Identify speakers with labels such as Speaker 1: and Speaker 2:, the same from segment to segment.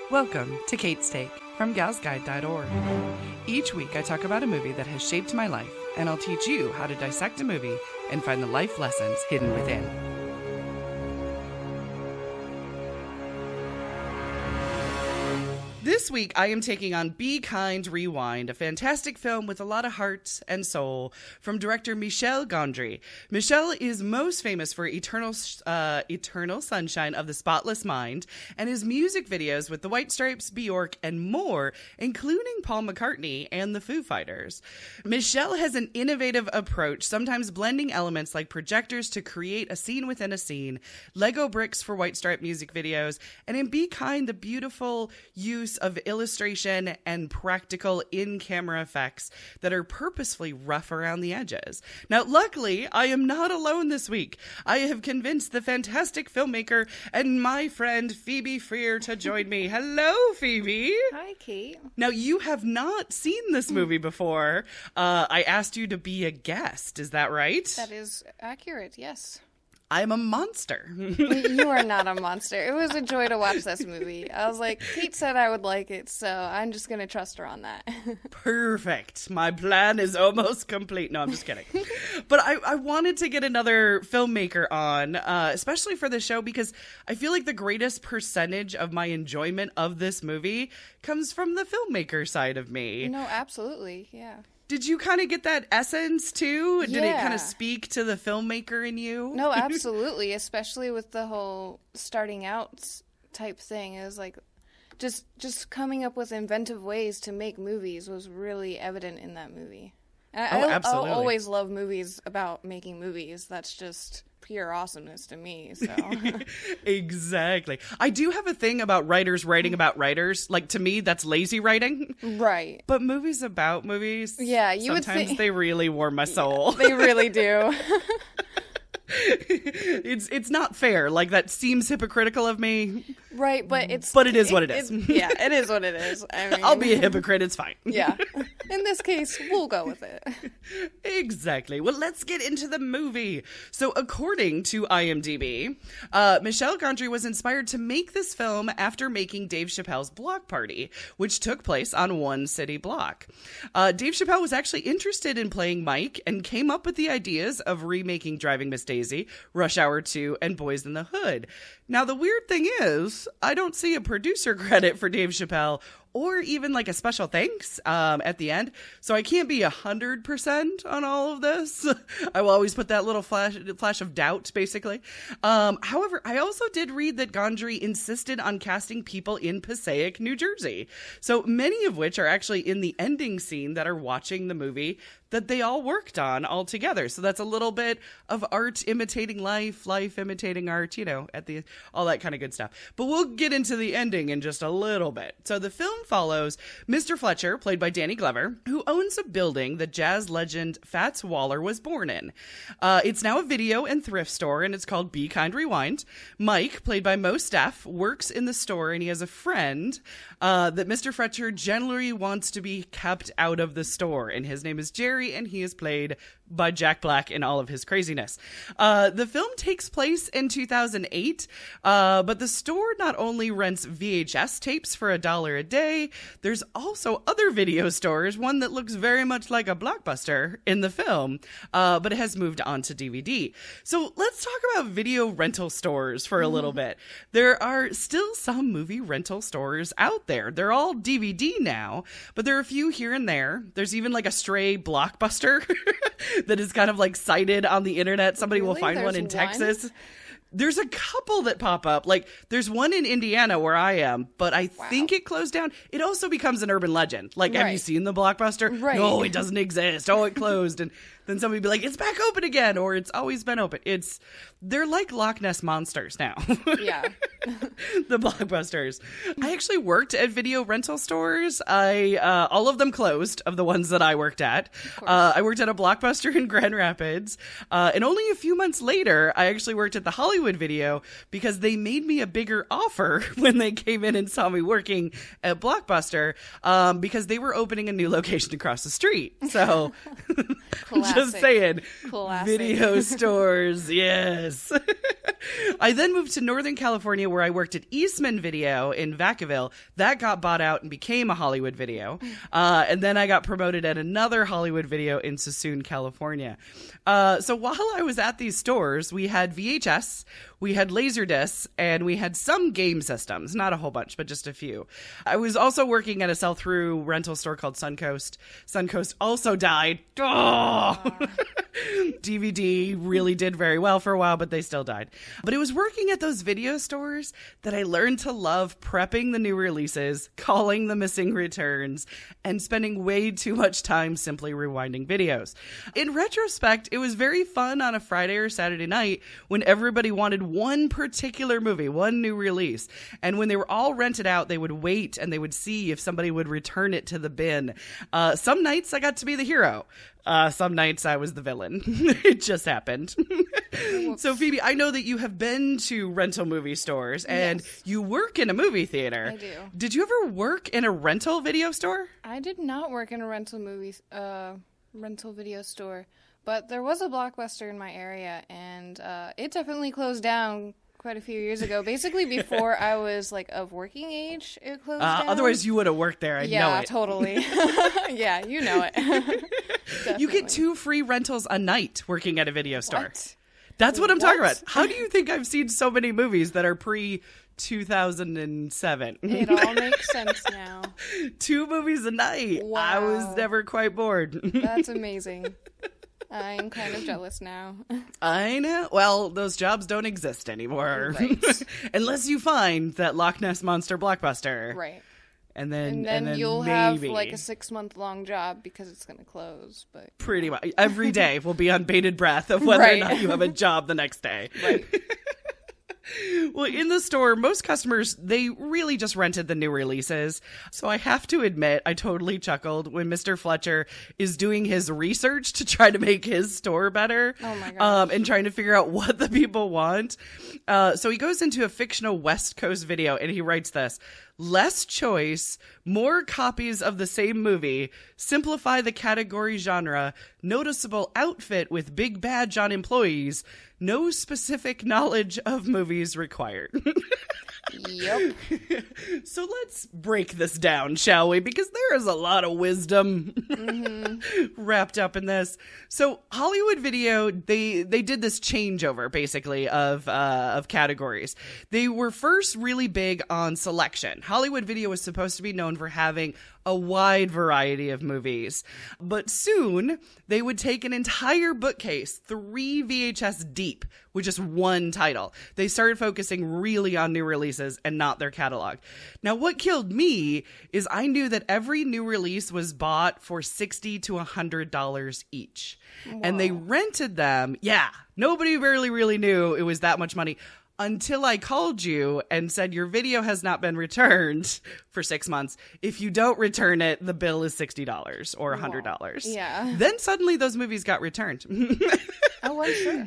Speaker 1: Welcome to Kate's Take from galsguide.org. Each week I talk about a movie that has shaped my life, and I'll teach you how to dissect a movie and find the life lessons hidden within. This week, I am taking on Be Kind, Rewind, a fantastic film with a lot of heart and soul from director Michel Gondry. Michel is most famous for Eternal Sunshine of the Spotless Mind and his music videos with the White Stripes, Bjork, and more, including Paul McCartney and the Foo Fighters. Michel has an innovative approach, sometimes blending elements like projectors to create a scene within a scene, Lego bricks for White Stripe music videos, and in Be Kind, the beautiful use of illustration and practical in-camera effects that are purposefully rough around the edges. Now, luckily, I am not alone this week. I have convinced the fantastic filmmaker and my friend Phoebe Frear to join me. Hello, Phoebe.
Speaker 2: Hi, Kate.
Speaker 1: Now, you have not seen this movie before. I asked you to be a guest. Is that right?
Speaker 2: That is accurate, yes.
Speaker 1: I'm a monster.
Speaker 2: You are not a monster. It was a joy to watch this movie. I was like, Kate said I would like it, so I'm just going to trust her on that.
Speaker 1: Perfect. My plan is almost complete. No, I'm just kidding. But I wanted to get another filmmaker on, especially for the show, because I feel like the greatest percentage of my enjoyment of this movie comes from the filmmaker side of me.
Speaker 2: No, absolutely. Yeah.
Speaker 1: Did you kind of get that essence too? Did it kind of
Speaker 2: Yeah.
Speaker 1: speak to the filmmaker in you?
Speaker 2: No, absolutely. Especially with the whole starting out type thing. It was like just coming up with inventive ways to make movies was really evident in that movie.
Speaker 1: Absolutely.
Speaker 2: I'll always love movies about making movies. That's just pure awesomeness to me. So
Speaker 1: Exactly. I do have a thing about writers writing about writers. Like, to me, that's lazy writing.
Speaker 2: right.
Speaker 1: But movies about movies,
Speaker 2: Yeah, you would
Speaker 1: sometimes
Speaker 2: think-
Speaker 1: they really warm my soul.
Speaker 2: They really do.
Speaker 1: It's not fair. Like, that seems hypocritical of me.
Speaker 2: Right, but it is
Speaker 1: what it is.
Speaker 2: Yeah, it is what it is. I mean,
Speaker 1: I'll be a hypocrite. It's fine.
Speaker 2: Yeah. In this case, we'll go with it.
Speaker 1: Exactly. Well, let's get into the movie. So, according to IMDb, Michel Gondry was inspired to make this film after making Dave Chappelle's Block Party, which took place on one city block. Dave Chappelle was actually interested in playing Mike and came up with the ideas of remaking Driving Miss Daisy, Rush Hour 2, and Boys in the Hood. Now, the weird thing is, I don't see a producer credit for Dave Chappelle or even like a special thanks at the end. So I can't be 100% on all of this. I will always put that little flash of doubt, basically. However, I also did read that Gondry insisted on casting people in Passaic, New Jersey. So many of which are actually in the ending scene that are watching the movie that they all worked on all together. So that's a little bit of art imitating life, life imitating art, all that kind of good stuff. But we'll get into the ending in just a little bit. So the film follows Mr. Fletcher, played by Danny Glover, who owns a building that jazz legend Fats Waller was born in. It's now a video and thrift store, and it's called Be Kind, Rewind. Mike, played by Mo Staff, works in the store, and he has a friend that Mr. Fletcher generally wants to be kept out of the store, and his name is Jerry, and he is played by Jack Black in all of his craziness. The film takes place in 2008, but the store not only rents VHS tapes for $1 a day, there's also other video stores, one that looks very much like a Blockbuster in the film, but it has moved on to DVD. So let's talk about video rental stores for a little bit. There are still some movie rental stores out there. They're all DVD now, but there are a few here and there. There's even like a stray Blockbuster that is kind of like cited on the internet. Somebody will
Speaker 2: Really?
Speaker 1: find one
Speaker 2: There's
Speaker 1: in Texas. There's a couple that pop up. Like, there's one in Indiana where I am, but I think it closed down. It also becomes an urban legend. Like, have you
Speaker 2: Right.
Speaker 1: seen the Blockbuster?
Speaker 2: Right.
Speaker 1: No, it doesn't exist. Oh, it closed. And then somebody would be like, it's back open again, or it's always been open. They're like Loch Ness monsters now.
Speaker 2: Yeah.
Speaker 1: The Blockbusters. I actually worked at video rental stores. All of them closed, of the ones that I worked at. I worked at a Blockbuster in Grand Rapids. And only a few months later, I actually worked at the Hollywood Video because they made me a bigger offer when they came in and saw me working at Blockbuster, because they were opening a new location across the street. So just saying.
Speaker 2: Classic.
Speaker 1: Video stores, yes. I then moved to Northern California where I worked at Eastman Video in Vacaville. That got bought out and became a Hollywood Video. And then I got promoted at another Hollywood Video in Sassoon, California. So while I was at these stores, we had VHS, we had Laserdiscs, and we had some game systems. Not a whole bunch, but just a few. I was also working at a sell-through rental store called Suncoast. Suncoast also died. Oh! DVD really did very well for a while, but they still died. But it was working at those video stores that I learned to love prepping the new releases, calling the missing returns, and spending way too much time simply rewinding videos. In retrospect, it was very fun on a Friday or Saturday night when everybody wanted one particular movie, one new release. And when they were all rented out, they would wait and they would see if somebody would return it to the bin. Some nights I got to be the hero. Some nights I was the villain. It just happened. So, Phoebe, I know that you have been to rental movie stores and you work in a movie theater.
Speaker 2: I do.
Speaker 1: Did you ever work in a rental video store?
Speaker 2: I did not work in a rental video store, but there was a Blockbuster in my area, and it definitely closed down quite a few years ago. Basically, before I was like of working age, it closed down.
Speaker 1: Otherwise, you would have worked there. I know it.
Speaker 2: Yeah, totally. Yeah, you know it.
Speaker 1: You get 2 free rentals a night working at a video store.
Speaker 2: What?
Speaker 1: That's what I'm talking about. How do you think I've seen so many movies that are pre-2007?
Speaker 2: It all makes sense now.
Speaker 1: 2 movies a night.
Speaker 2: Wow.
Speaker 1: I was never quite bored.
Speaker 2: That's amazing. I'm kind of jealous now.
Speaker 1: I know. Well, those jobs don't exist anymore.
Speaker 2: Right.
Speaker 1: Unless you find that Loch Ness Monster blockbuster.
Speaker 2: Right.
Speaker 1: And then
Speaker 2: you'll
Speaker 1: maybe
Speaker 2: have like a 6-month-long job because it's going to close. But
Speaker 1: pretty much every day will be on bated breath of whether or not you have a job the next day.
Speaker 2: Right.
Speaker 1: Well, in the store, most customers, they really just rented the new releases. So I have to admit, I totally chuckled when Mr. Fletcher is doing his research to try to make his store better.
Speaker 2: Oh my gosh.
Speaker 1: And trying to figure out what the people want. So he goes into a fictional West Coast video and he writes this: less choice, more copies of the same movie, simplify the category genre, noticeable outfit with big badge on employees, no specific knowledge of movies required.
Speaker 2: Yep.
Speaker 1: So let's break this down, shall we? Because there is a lot of wisdom wrapped up in this. So Hollywood Video, they did this changeover, basically, of categories. They were first really big on selection. Hollywood Video was supposed to be known for having a wide variety of movies. But soon, they would take an entire bookcase, 3 VHS deep, with just one title. They started focusing really on new releases and not their catalog. Now, what killed me is I knew that every new release was bought for $60 to $100 each.
Speaker 2: Wow.
Speaker 1: And they rented them. Yeah, nobody really knew it was that much money. Until I called you and said your video has not been returned for 6 months. If you don't return it, the bill is $60 or $100.
Speaker 2: Yeah.
Speaker 1: Then suddenly those movies got returned.
Speaker 2: Oh, I'm sure.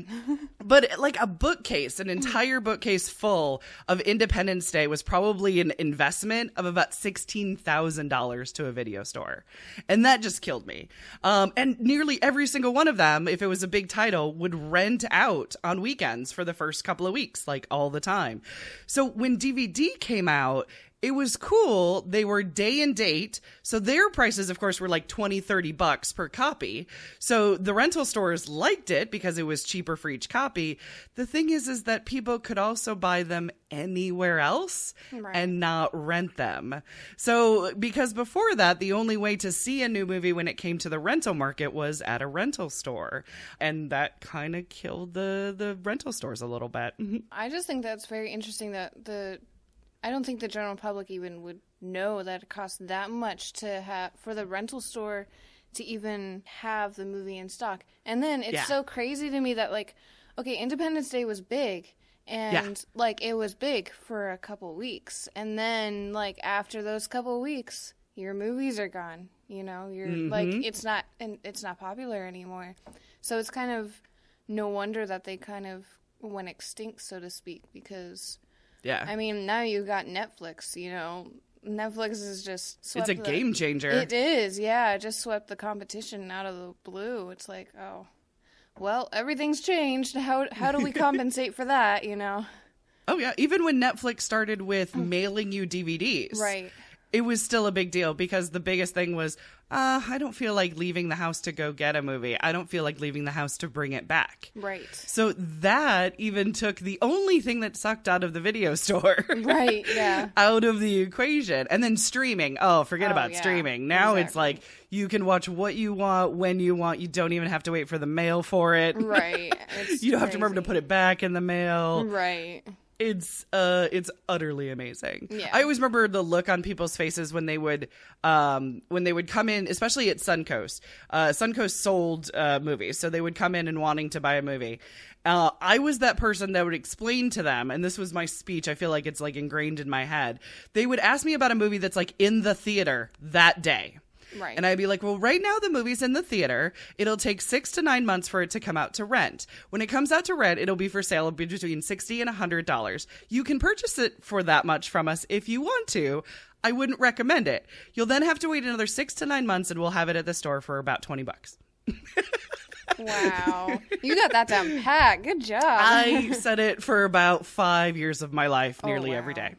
Speaker 1: But like a bookcase, an entire bookcase full of Independence Day was probably an investment of about $16,000 to a video store. And that just killed me. And nearly every single one of them, if it was a big title, would rent out on weekends for the first couple of weeks, like all the time. So when DVD came out, it was cool. They were day and date. So their prices, of course, were like $20-$30 per copy. So the rental stores liked it because it was cheaper for each copy. The thing is that people could also buy them anywhere else and not rent them. So because before that, the only way to see a new movie when it came to the rental market was at a rental store. And that kind of killed the rental stores a little bit.
Speaker 2: I just think that's very interesting that I don't think the general public even would know that it costs that much to have for the rental store to even have the movie in stock. And then it's so crazy to me that, like, okay, Independence Day was big, and like it was big for a couple weeks, and then like after those couple weeks, your movies are gone. You know, you're like it's not popular anymore. So it's kind of no wonder that they kind of went extinct, so to speak, because. Yeah. I mean, now you got Netflix, you know, Netflix is just
Speaker 1: it's a game changer.
Speaker 2: It is, yeah. It just swept the competition out of the blue. It's like, oh, well, everything's changed. How do we compensate for that, you know?
Speaker 1: Oh, yeah. Even when Netflix started with mailing you DVDs.
Speaker 2: Right.
Speaker 1: It was still a big deal because the biggest thing was, I don't feel like leaving the house to go get a movie. I don't feel like leaving the house to bring it back.
Speaker 2: Right.
Speaker 1: So that even took the only thing that sucked out of the video store.
Speaker 2: Right, yeah.
Speaker 1: Out of the equation. And then streaming. Oh, forget about streaming. Now It's like you can watch what you want, when you want. You don't even have to wait for the mail for it.
Speaker 2: Right.
Speaker 1: You don't have to remember to put it back in the mail.
Speaker 2: Right.
Speaker 1: It's utterly amazing.
Speaker 2: Yeah.
Speaker 1: I always remember the look on people's faces when they would come in, especially at Suncoast. Suncoast sold movies, so they would come in and wanting to buy a movie. I was that person that would explain to them, and this was my speech. I feel like it's like ingrained in my head. They would ask me about a movie that's like in the theater that day.
Speaker 2: Right.
Speaker 1: And I'd be like, well, right now the movie's in the theater. It'll take 6 to 9 months for it to come out to rent. When it comes out to rent, it'll be for sale between $60 and $100. You can purchase it for that much from us if you want to. I wouldn't recommend it. You'll then have to wait another 6 to 9 months and we'll have it at the store for about $20.
Speaker 2: Wow. You got that down pat. Good job.
Speaker 1: I said it for about 5 years of my life, nearly every day.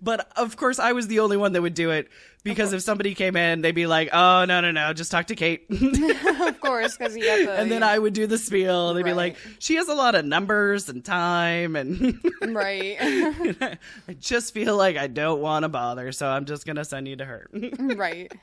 Speaker 1: But of course, I was the only one that would do it because if somebody came in, they'd be like, "Oh, no, just talk to Kate."
Speaker 2: Of course, because you got the.
Speaker 1: And then I would do the spiel. They'd be like, "She has a lot of numbers and time, and
Speaker 2: right."
Speaker 1: I just feel like I don't want to bother, so I'm just gonna send you to her.
Speaker 2: Right.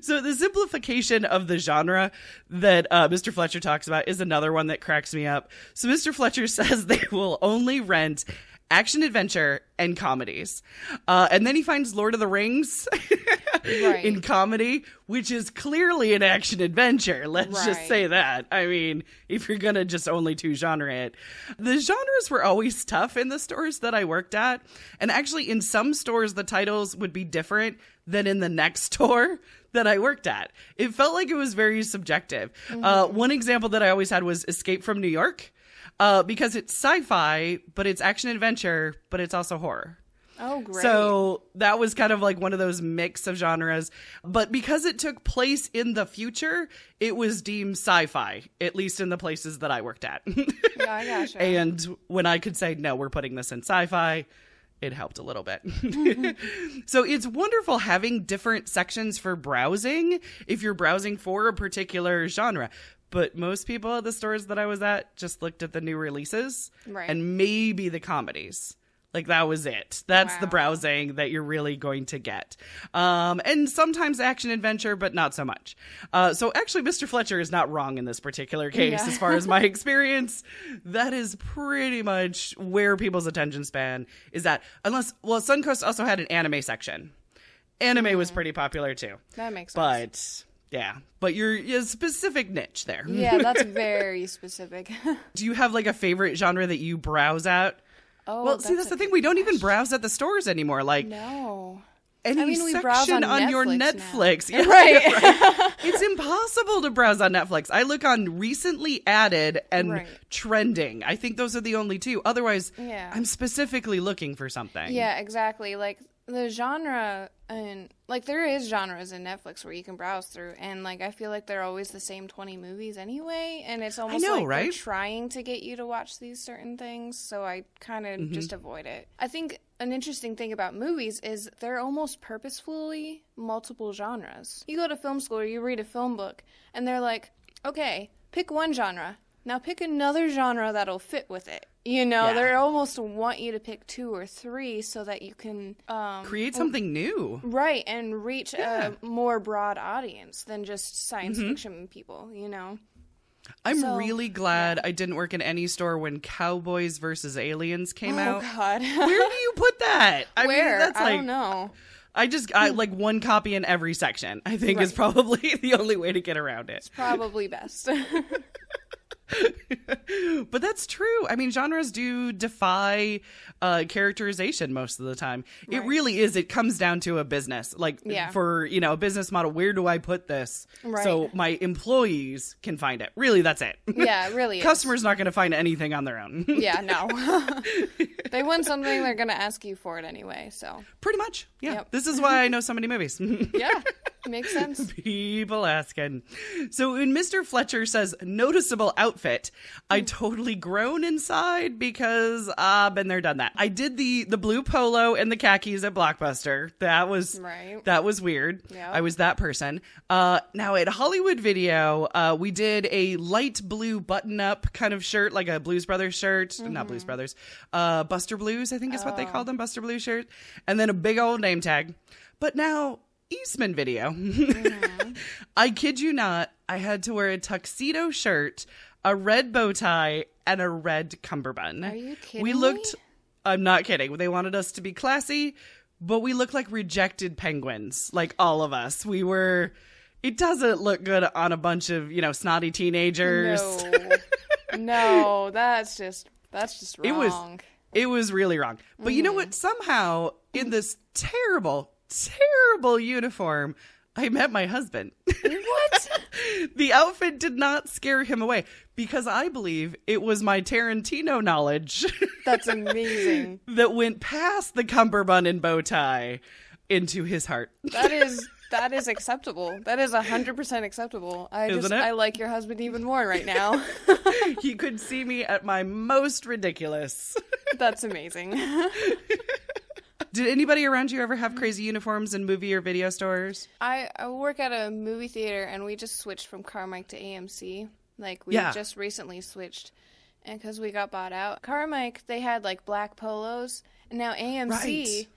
Speaker 1: So the simplification of the genre that Mr. Fletcher talks about is another one that cracks me up. So Mr. Fletcher says they will only rent action, adventure, and comedies. And then he finds Lord of the Rings in comedy, which is clearly an action adventure. Let's just say that. I mean, if you're going to just only two genre it. The genres were always tough in the stores that I worked at. And actually, in some stores, the titles would be different than in the next store that I worked at. It felt like it was very subjective. One example that I always had was Escape from New York. Because it's sci-fi, but it's action adventure, but it's also horror.
Speaker 2: Oh, great.
Speaker 1: So that was kind of like one of those mix of genres. But because it took place in the future, it was deemed sci-fi, at least in the places that I worked at.
Speaker 2: Yeah, I gotcha.
Speaker 1: And when I could say, no, we're putting this in sci-fi, it helped a little bit. So it's wonderful having different sections for browsing if you're browsing for a particular genre. But most people at the stores that I was at just looked at the new releases and maybe the comedies. Like, that was it. That's the browsing that you're really going to get. And sometimes action adventure, but not so much. So actually, Mr. Fletcher is not wrong in this particular case. As far as my experience, that is pretty much where people's attention span is at. Suncoast also had an anime section. Anime was pretty popular too.
Speaker 2: That makes
Speaker 1: But
Speaker 2: sense.
Speaker 1: yeah, but you're a specific niche there.
Speaker 2: Yeah, that's very specific.
Speaker 1: Do you have like a favorite genre that you browse at?
Speaker 2: Oh,
Speaker 1: well, see, that's the thing. We don't even browse at the stores anymore. Like,
Speaker 2: no.
Speaker 1: Any
Speaker 2: we browse
Speaker 1: section on
Speaker 2: Netflix
Speaker 1: your
Speaker 2: now.
Speaker 1: Netflix. Yeah,
Speaker 2: Right.
Speaker 1: It's impossible to browse on Netflix. I look on recently added and trending. I think those are the only two. Otherwise, I'm specifically looking for something.
Speaker 2: Yeah, exactly. Like, the genre, and like, there is genres in Netflix where you can browse through, and like, I feel like they're always the same 20 movies anyway, and it's almost they're trying to get you to watch these certain things, so I kind of just avoid it. I think an interesting thing about movies is they're almost purposefully multiple genres. You go to film school or you read a film book, and they're like, okay, pick one genre, now pick another genre that'll fit with it. You know, they almost want you to pick 2 or 3 so that you can
Speaker 1: create something new.
Speaker 2: Right, and reach a more broad audience than just science fiction people, you know.
Speaker 1: I'm really glad I didn't work in any store when Cowboys versus Aliens came out.
Speaker 2: Oh, God.
Speaker 1: Where do you put that?
Speaker 2: I don't know.
Speaker 1: I like one copy in every section, I think is probably the only way to get around it.
Speaker 2: It's probably best.
Speaker 1: But that's true. true. I mean, genres do defy characterization most of the time. It really is. It comes down to a business. Like, for, you know, a business model, where do I put this so my employees can find it? Really, that's it.
Speaker 2: Yeah, it really is.
Speaker 1: Customers not going to find anything on their own.
Speaker 2: Yeah, no. They want something, they're going to ask you for it anyway, so.
Speaker 1: Pretty much, yeah. Yep. This is why I know so many movies.
Speaker 2: Yeah, makes sense.
Speaker 1: People asking. So when Mr. Fletcher says noticeable outfit, I totally groan inside because I've been there, done that. I did the blue polo and the khakis at Blockbuster. That was weird. Yep. I was that person. Now at Hollywood Video, we did a light blue button-up kind of shirt, like a Blues Brothers shirt. Not Blues Brothers. Buster Blues, I think is what they called them. Buster Blues shirt. And then a big old name tag. But now Eastman Video. I kid you not, I had to wear a tuxedo shirt, a red bow tie, and a red cummerbund.
Speaker 2: Are you kidding me?
Speaker 1: I'm not kidding. They wanted us to be classy, but we looked like rejected penguins, like all of us. It doesn't look good on a bunch of, you know, snotty teenagers.
Speaker 2: No, that's just wrong.
Speaker 1: It was really wrong. But you know what? Somehow, in this terrible uniform, I met my husband.
Speaker 2: What?
Speaker 1: The outfit did not scare him away because I believe it was my Tarantino knowledge.
Speaker 2: That's amazing.
Speaker 1: That went past the cummerbund and bow tie into his heart.
Speaker 2: That is acceptable. That is 100% acceptable. I like your husband even more right now.
Speaker 1: He could see me at my most ridiculous.
Speaker 2: That's amazing.
Speaker 1: Did anybody around you ever have crazy uniforms in movie or video stores?
Speaker 2: I work at a movie theater, and we just switched from Carmike to AMC. Like, we just recently switched, and because we got bought out. Carmike, they had, like, black polos, and now AMC... Right.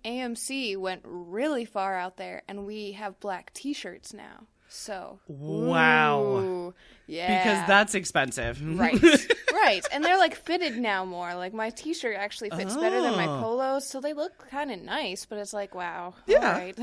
Speaker 2: AMC went really far out there, and we have black T-shirts now. So,
Speaker 1: wow,
Speaker 2: ooh, yeah,
Speaker 1: because that's expensive,
Speaker 2: right? Right, and they're like fitted now more. Like my T-shirt actually fits better than my polos, so they look kind of nice. But it's like, wow,
Speaker 1: yeah,
Speaker 2: all right.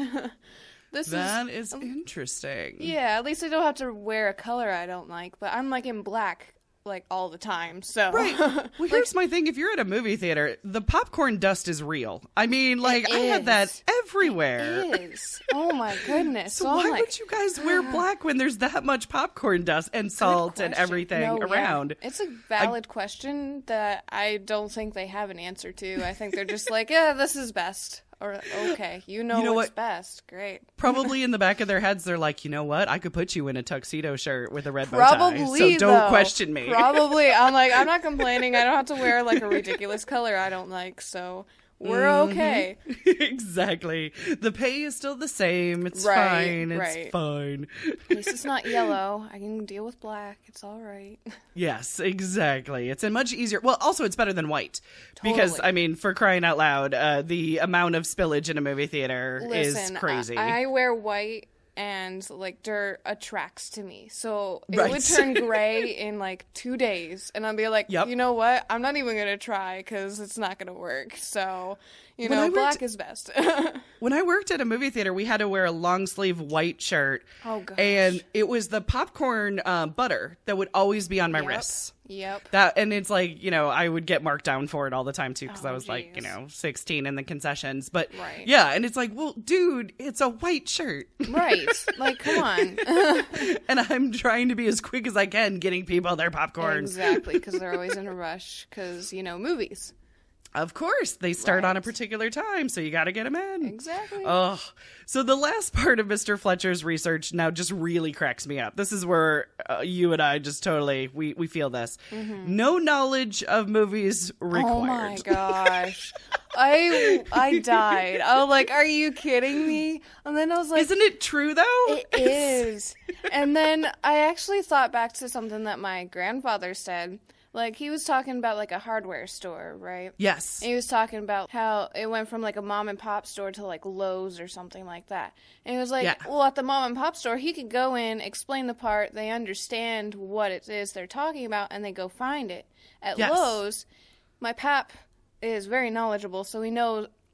Speaker 2: That
Speaker 1: is interesting.
Speaker 2: Yeah, at least I don't have to wear a color I don't like. But I'm like in black. Like all the time, so
Speaker 1: right. Well, here's my thing: if you're at a movie theater, the popcorn dust is real. I mean, like I had that everywhere.
Speaker 2: It is. Oh my goodness!
Speaker 1: So why would you guys wear black when there's that much popcorn dust and salt and everything around?
Speaker 2: Yeah. It's a valid question that I don't think they have an answer to. I think they're just like, yeah, this is best. Or, okay, you know what's best. Great.
Speaker 1: Probably in the back of their heads, they're like, you know what? I could put you in a tuxedo shirt with a red bow tie. So don't question me.
Speaker 2: Probably. I'm like, I'm not complaining. I don't have to wear like a ridiculous color I don't like. So we're okay.
Speaker 1: Exactly. The pay is still the same. It's fine. It's fine.
Speaker 2: At least it's not yellow. I can deal with black. It's all right.
Speaker 1: Yes, exactly. It's a much easier. Well, also it's better than white.
Speaker 2: Totally.
Speaker 1: Because, I mean, for crying out loud, the amount of spillage in a movie theater is crazy.
Speaker 2: I wear white. And, like, dirt attracts to me. So it would turn gray in, like, 2 days. And I'd be like, you know what? I'm not even going to try because it's not going to work. So, you know, black is best.
Speaker 1: When I worked at a movie theater, we had to wear a long-sleeve white shirt.
Speaker 2: Oh, gosh.
Speaker 1: And it was the popcorn butter that would always be on my wrists.
Speaker 2: Yep.
Speaker 1: And it's like, you know, I would get marked down for it all the time, too, because I was like, you know, 16 in the concessions. But, yeah, and it's like, well, dude, it's a white shirt.
Speaker 2: Right. Like, come on.
Speaker 1: And I'm trying to be as quick as I can getting people their popcorn.
Speaker 2: Exactly, because they're always in a rush because, you know, movies.
Speaker 1: Of course, they start on a particular time, so you got to get them in.
Speaker 2: Exactly.
Speaker 1: Oh, so the last part of Mr. Fletcher's research now just really cracks me up. This is where you and I just totally, we feel this. Mm-hmm. No knowledge of movies required.
Speaker 2: Oh my gosh. I died. I was like, are you kidding me? And then I was like...
Speaker 1: Isn't it true, though?
Speaker 2: It is. And then I actually thought back to something that my grandfather said. Like, he was talking about, like, a hardware store, right?
Speaker 1: Yes.
Speaker 2: And he was talking about how it went from, like, a mom-and-pop store to, like, Lowe's or something like that. And he was like, well, at the mom-and-pop store, he could go in, explain the part, they understand what it is they're talking about, and they go find it. At Lowe's, my pap is very knowledgeable, so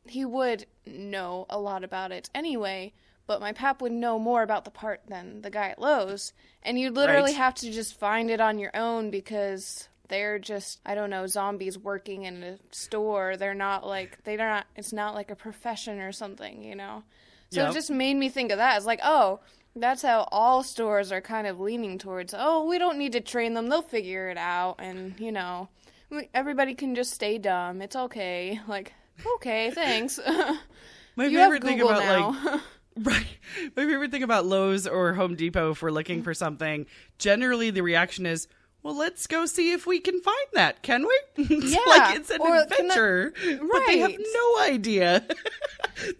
Speaker 2: he would know a lot about it anyway. But my pap would know more about the part than the guy at Lowe's. And you'd literally have to just find it on your own because they're just, I don't know, zombies working in a store. It's not like a profession or something, you know? So It just made me think of that. It's like, oh, that's how all stores are kind of leaning towards, oh, we don't need to train them. They'll figure it out. And, you know, everybody can just stay dumb. It's okay. Like, okay, thanks.
Speaker 1: My
Speaker 2: you
Speaker 1: favorite
Speaker 2: have
Speaker 1: thing
Speaker 2: Google
Speaker 1: about
Speaker 2: now.
Speaker 1: Right. My favorite thing about Lowe's or Home Depot, if we're looking for something, generally the reaction is, well, let's go see if we can find that, can we? It's it's an adventure, but they have no idea.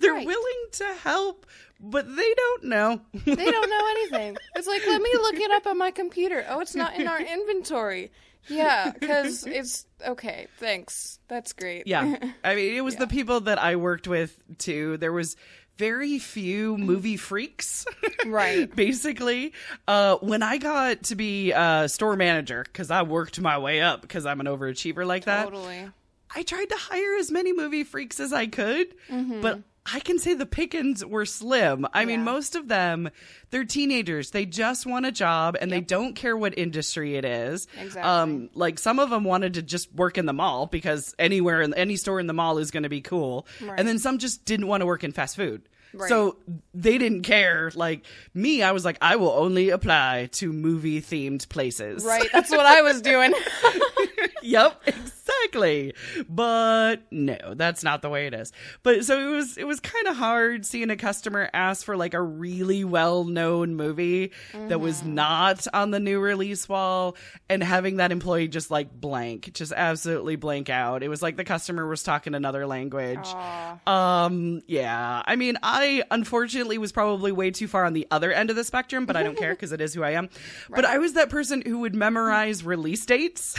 Speaker 1: They're willing to help, but they don't know.
Speaker 2: They don't know anything. It's like, let me look it up on my computer. Oh, it's not in our inventory. Yeah, because it's okay. Thanks. That's great.
Speaker 1: Yeah. I mean, it was the people that I worked with, too. There was very few movie freaks.
Speaker 2: Right.
Speaker 1: Basically. When I got to be a store manager, because I worked my way up because I'm an overachiever like that.
Speaker 2: Totally.
Speaker 1: I tried to hire as many movie freaks as I could, but I can say the pickings were slim. I mean, most of them, they're teenagers. They just want a job and they don't care what industry it is.
Speaker 2: Exactly.
Speaker 1: Like some of them wanted to just work in the mall because any store in the mall is going to be cool.
Speaker 2: Right.
Speaker 1: And then some just didn't want to work in fast food.
Speaker 2: Right.
Speaker 1: So they didn't care. Like me, I was like, I will only apply to movie themed places.
Speaker 2: Right. That's what I was doing.
Speaker 1: Yep, exactly. But no, that's not the way it is. But so it was kind of hard seeing a customer ask for like a really well-known movie that was not on the new release wall and having that employee just like just absolutely blank out. It was like the customer was talking another language. Yeah. I mean, I unfortunately was probably way too far on the other end of the spectrum, but I don't care because it is who I am. Right. But I was that person who would memorize release dates.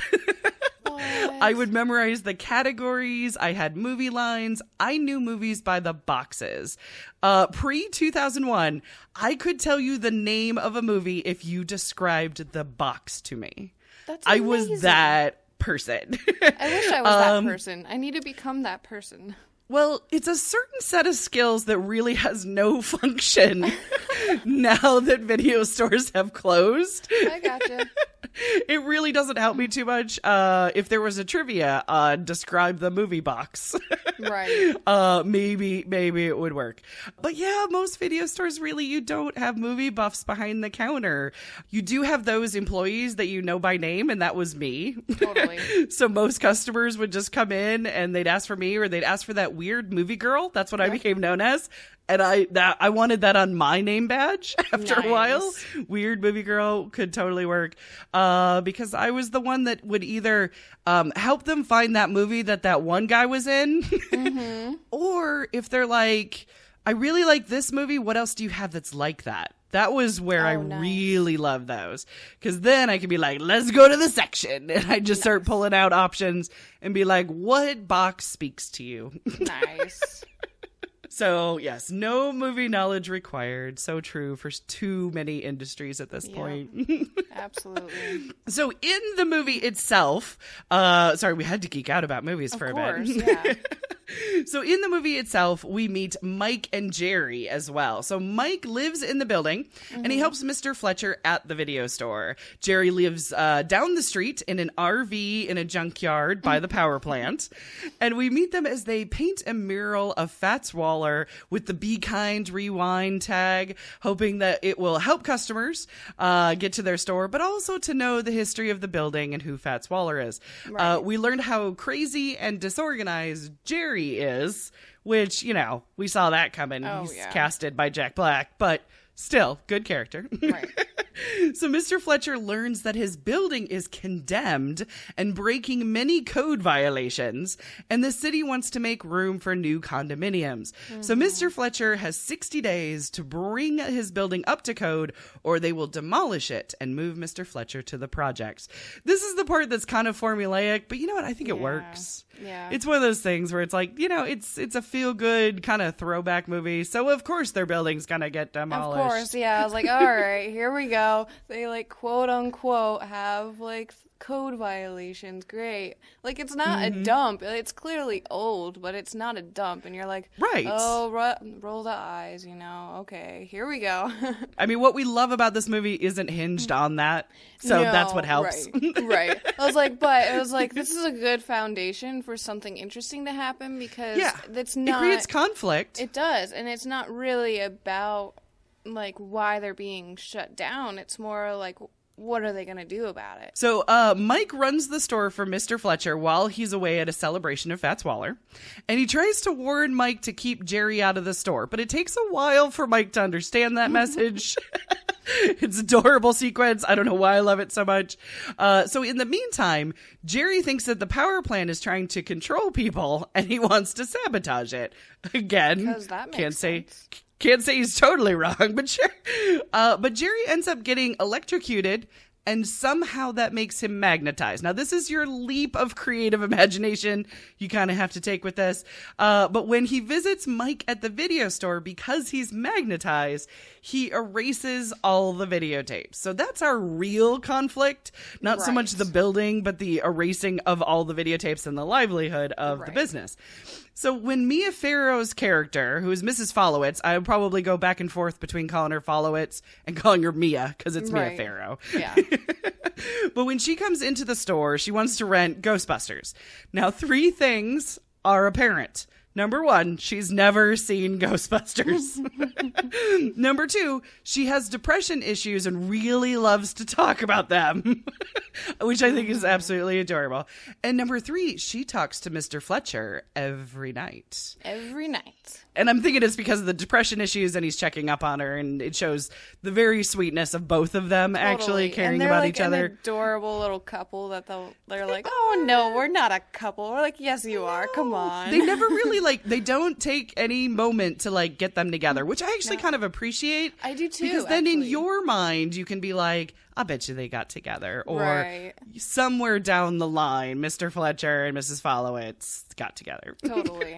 Speaker 1: I would memorize the categories. I had movie lines. I knew movies by the boxes. Pre-2001, I could tell you the name of a movie if you described the box to me.
Speaker 2: That's
Speaker 1: I
Speaker 2: amazing.
Speaker 1: was that person.
Speaker 2: I wish I was that person. I need to become that person.
Speaker 1: Well, it's a certain set of skills that really has no function now that video stores have closed.
Speaker 2: I gotcha.
Speaker 1: It really doesn't help me too much. If there was a trivia, describe the movie box.
Speaker 2: Right.
Speaker 1: Maybe it would work. But yeah, most video stores really, you don't have movie buffs behind the counter. You do have those employees that you know by name, and that was me.
Speaker 2: Totally.
Speaker 1: So most customers would just come in and they'd ask for me, or they'd ask for that weird movie girl. That's what I became known as. And I wanted that on my name badge after a while. Weird movie girl could totally work. Because I was the one that would either help them find that movie that one guy was in. Or if they're like, I really like this movie, what else do you have that's like that? That was where I really love those. Because then I could be like, let's go to the section. And I just start pulling out options and be like, what box speaks to you?
Speaker 2: Nice.
Speaker 1: So, yes, no movie knowledge required. So true for too many industries at this point.
Speaker 2: Absolutely.
Speaker 1: So in the movie itself, sorry, we had to geek out about movies for a bit.
Speaker 2: Yeah.
Speaker 1: So in the movie itself, we meet Mike and Jerry as well. So Mike lives in the building and he helps Mr. Fletcher at the video store. Jerry lives down the street in an RV in a junkyard by the power plant. And we meet them as they paint a mural of Fats Waller with the Be Kind Rewind tag, hoping that it will help customers get to their store, but also to know the history of the building and who Fats Waller is. Right. We learned how crazy and disorganized Jerry is, which, you know, we saw that coming. He's casted by Jack Black, but still, good character.
Speaker 2: Right.
Speaker 1: So Mr. Fletcher learns that his building is condemned and breaking many code violations, and the city wants to make room for new condominiums. So Mr. Fletcher has 60 days to bring his building up to code, or they will demolish it and move Mr. Fletcher to the projects. This is the part that's kind of formulaic, but you know what? I think it works.
Speaker 2: Yeah.
Speaker 1: It's one of those things where it's like, you know, it's a feel-good kind of throwback movie, so of course their building's gonna get demolished.
Speaker 2: Of course, yeah. I was like, all right, here we go. go. They like quote unquote have like code violations. Great. Like, it's not a dump. It's clearly old, but it's not a dump. And you're like,
Speaker 1: right.
Speaker 2: Oh, roll the eyes, you know. Okay, here we go.
Speaker 1: I mean, what we love about this movie isn't hinged on that. So that's what helps.
Speaker 2: Right. I was like, this is a good foundation for something interesting to happen, because it's not.
Speaker 1: It creates conflict.
Speaker 2: It does. And it's not really about like why they're being shut down. It's more like, what are they going to do about it?
Speaker 1: So Mike runs the store for Mr. Fletcher while he's away at a celebration of Fats Waller. And he tries to warn Mike to keep Jerry out of the store. But it takes a while for Mike to understand that message. It's an adorable sequence. I don't know why I love it so much. So in the meantime, Jerry thinks that the power plant is trying to control people, and he wants to sabotage it. Again,
Speaker 2: because that makes sense.
Speaker 1: Can't say he's totally wrong, but sure. But Jerry ends up getting electrocuted, and somehow that makes him magnetized. Now, this is your leap of creative imagination you kind of have to take with this. But when he visits Mike at the video store, because he's magnetized, he erases all the videotapes. So that's our real conflict. Not so much the building, but the erasing of all the videotapes and the livelihood of the business. So when Mia Farrow's character, who is Mrs. Followitz, I would probably go back and forth between calling her Followitz and calling her Mia, because it's Mia Farrow.
Speaker 2: Yeah.
Speaker 1: But when she comes into the store, she wants to rent Ghostbusters. Now, 3 things are apparent. Number 1, she's never seen Ghostbusters. Number 2, she has depression issues and really loves to talk about them, which I think is absolutely adorable. And number 3, she talks to Mr. Fletcher every night.
Speaker 2: Every night.
Speaker 1: And I'm thinking it's because of the depression issues, and he's checking up on her, and it shows the very sweetness of both of them actually caring about
Speaker 2: like
Speaker 1: each other.
Speaker 2: An adorable little couple that they're like, oh no, we're not a couple. We're like, yes, you are. Come on.
Speaker 1: They never really they don't take any moment to get them together, which I actually kind of appreciate.
Speaker 2: I do too.
Speaker 1: Because then in your mind, you can be like, I bet you they got together. Or somewhere down the line, Mr. Fletcher and Mrs. Followitz got together.
Speaker 2: Totally.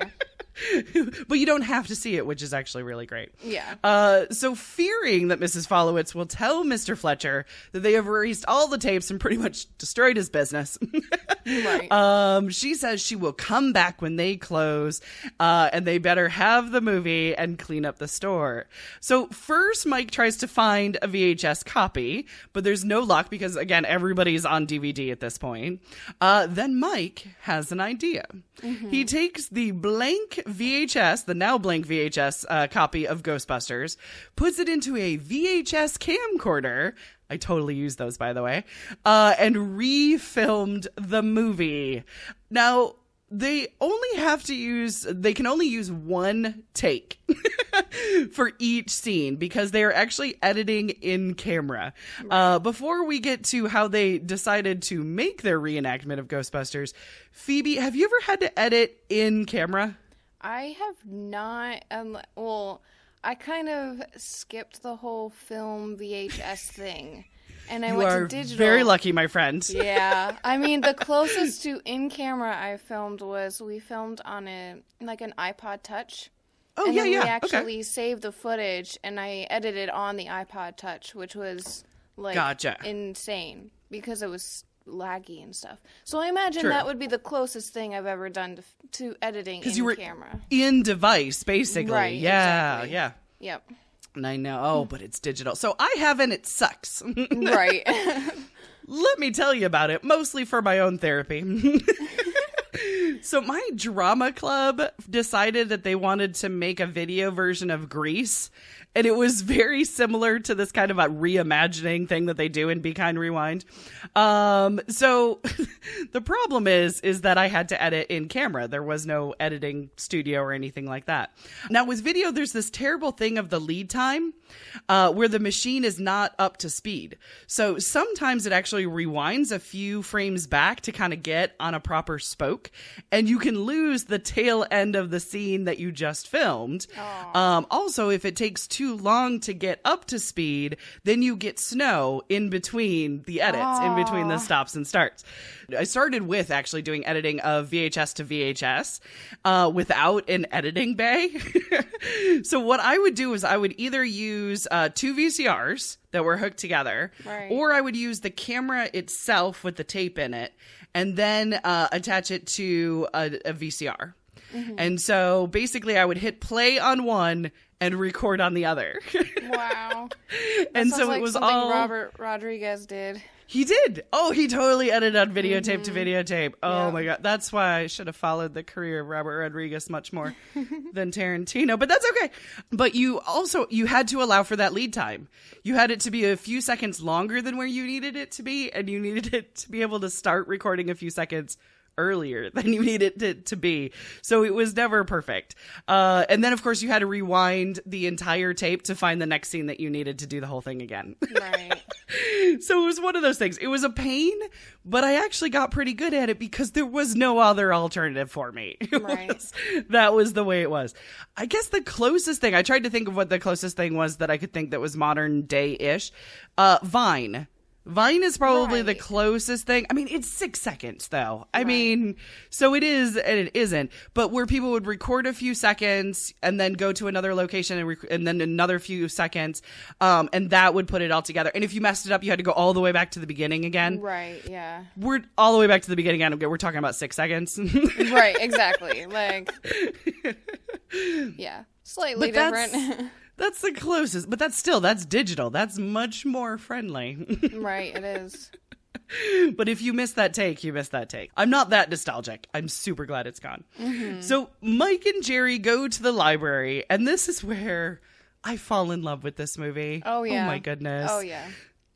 Speaker 1: But you don't have to see it, which is actually really great.
Speaker 2: Yeah.
Speaker 1: So fearing that Mrs. Followitz will tell Mr. Fletcher that they have erased all the tapes and pretty much destroyed his business, she says she will come back when they close, and they better have the movie and clean up the store. So first Mike tries to find a VHS copy, but there's no luck because, again, everybody's on DVD at this point. Then Mike has an idea. He takes the blank VHS, the now blank VHS copy of Ghostbusters, puts it into a VHS camcorder. I totally used those, by the way, and refilmed the movie. Now, they can only use one take for each scene because they are actually editing in camera. Before we get to how they decided to make their reenactment of Ghostbusters, Phoebe, have you ever had to edit in camera?
Speaker 2: I have not. Well, I kind of skipped the whole film VHS thing. And I went to digital.
Speaker 1: Very lucky, my friend.
Speaker 2: Yeah. I mean, the closest to in camera I filmed was we filmed on an iPod Touch.
Speaker 1: Oh,
Speaker 2: and
Speaker 1: yeah,
Speaker 2: then
Speaker 1: yeah.
Speaker 2: We actually saved the footage and I edited on the iPod Touch, which was insane because it was laggy and stuff. So I imagine that would be the closest thing I've ever done to editing in
Speaker 1: you were
Speaker 2: camera.
Speaker 1: In device, basically.
Speaker 2: Right.
Speaker 1: Yeah.
Speaker 2: Exactly.
Speaker 1: Yeah.
Speaker 2: Yep.
Speaker 1: And I know, but it's digital. So I haven't, it sucks.
Speaker 2: Right.
Speaker 1: Let me tell you about it, mostly for my own therapy. So my drama club decided that they wanted to make a video version of Grease. And it was very similar to this kind of a reimagining thing that they do in Be Kind Rewind. So the problem is that I had to edit in camera. There was no editing studio or anything like that. Now with video, there's this terrible thing of the lead time where the machine is not up to speed. So sometimes it actually rewinds a few frames back to kind of get on a proper spoke. And you can lose the tail end of the scene that you just filmed. Also, if it takes too too long to get up to speed, then you get snow in between the edits, in between the stops and starts. I started with actually doing editing of VHS to VHS without an editing bay. So what I would do is I would either use 2 VCRs that were hooked together, or I would use the camera itself with the tape in it and then attach it to a VCR. And so basically I would hit play on one and record on the other.
Speaker 2: Wow.
Speaker 1: And so
Speaker 2: like
Speaker 1: it was
Speaker 2: something
Speaker 1: all
Speaker 2: Robert Rodriguez did.
Speaker 1: He did. Oh, he totally edited on videotape to videotape. Oh my God. That's why I should have followed the career of Robert Rodriguez much more than Tarantino, but that's okay. But you had to allow for that lead time. You had it to be a few seconds longer than where you needed it to be, and you needed it to be able to start recording a few seconds earlier than you needed it to be. So it was never perfect. And then, of course, you had to rewind the entire tape to find the next scene that you needed to do the whole thing again.
Speaker 2: Right.
Speaker 1: So it was one of those things. It was a pain, but I actually got pretty good at it because there was no other alternative for me. That was the way it was. I guess the closest thing, I tried to think of what the closest thing was that I could think that was modern day-ish. Vine. Vine is probably the closest thing. I mean, it's 6 seconds, though. I mean, so it is and it isn't. But where people would record a few seconds and then go to another location and then another few seconds, and that would put it all together. And if you messed it up, you had to go all the way back to the beginning again.
Speaker 2: Right, yeah.
Speaker 1: We're all the way back to the beginning again. We're talking about 6 seconds.
Speaker 2: Right, exactly. Like, yeah, slightly different.
Speaker 1: That's the closest, but that's digital. That's much more friendly.
Speaker 2: Right, it is.
Speaker 1: But if you miss that take, you miss that take. I'm not that nostalgic. I'm super glad it's gone. So Mike and Jerry go to the library, and this is where I fall in love with this movie.
Speaker 2: Oh, yeah.
Speaker 1: Oh, my goodness.
Speaker 2: Oh, yeah.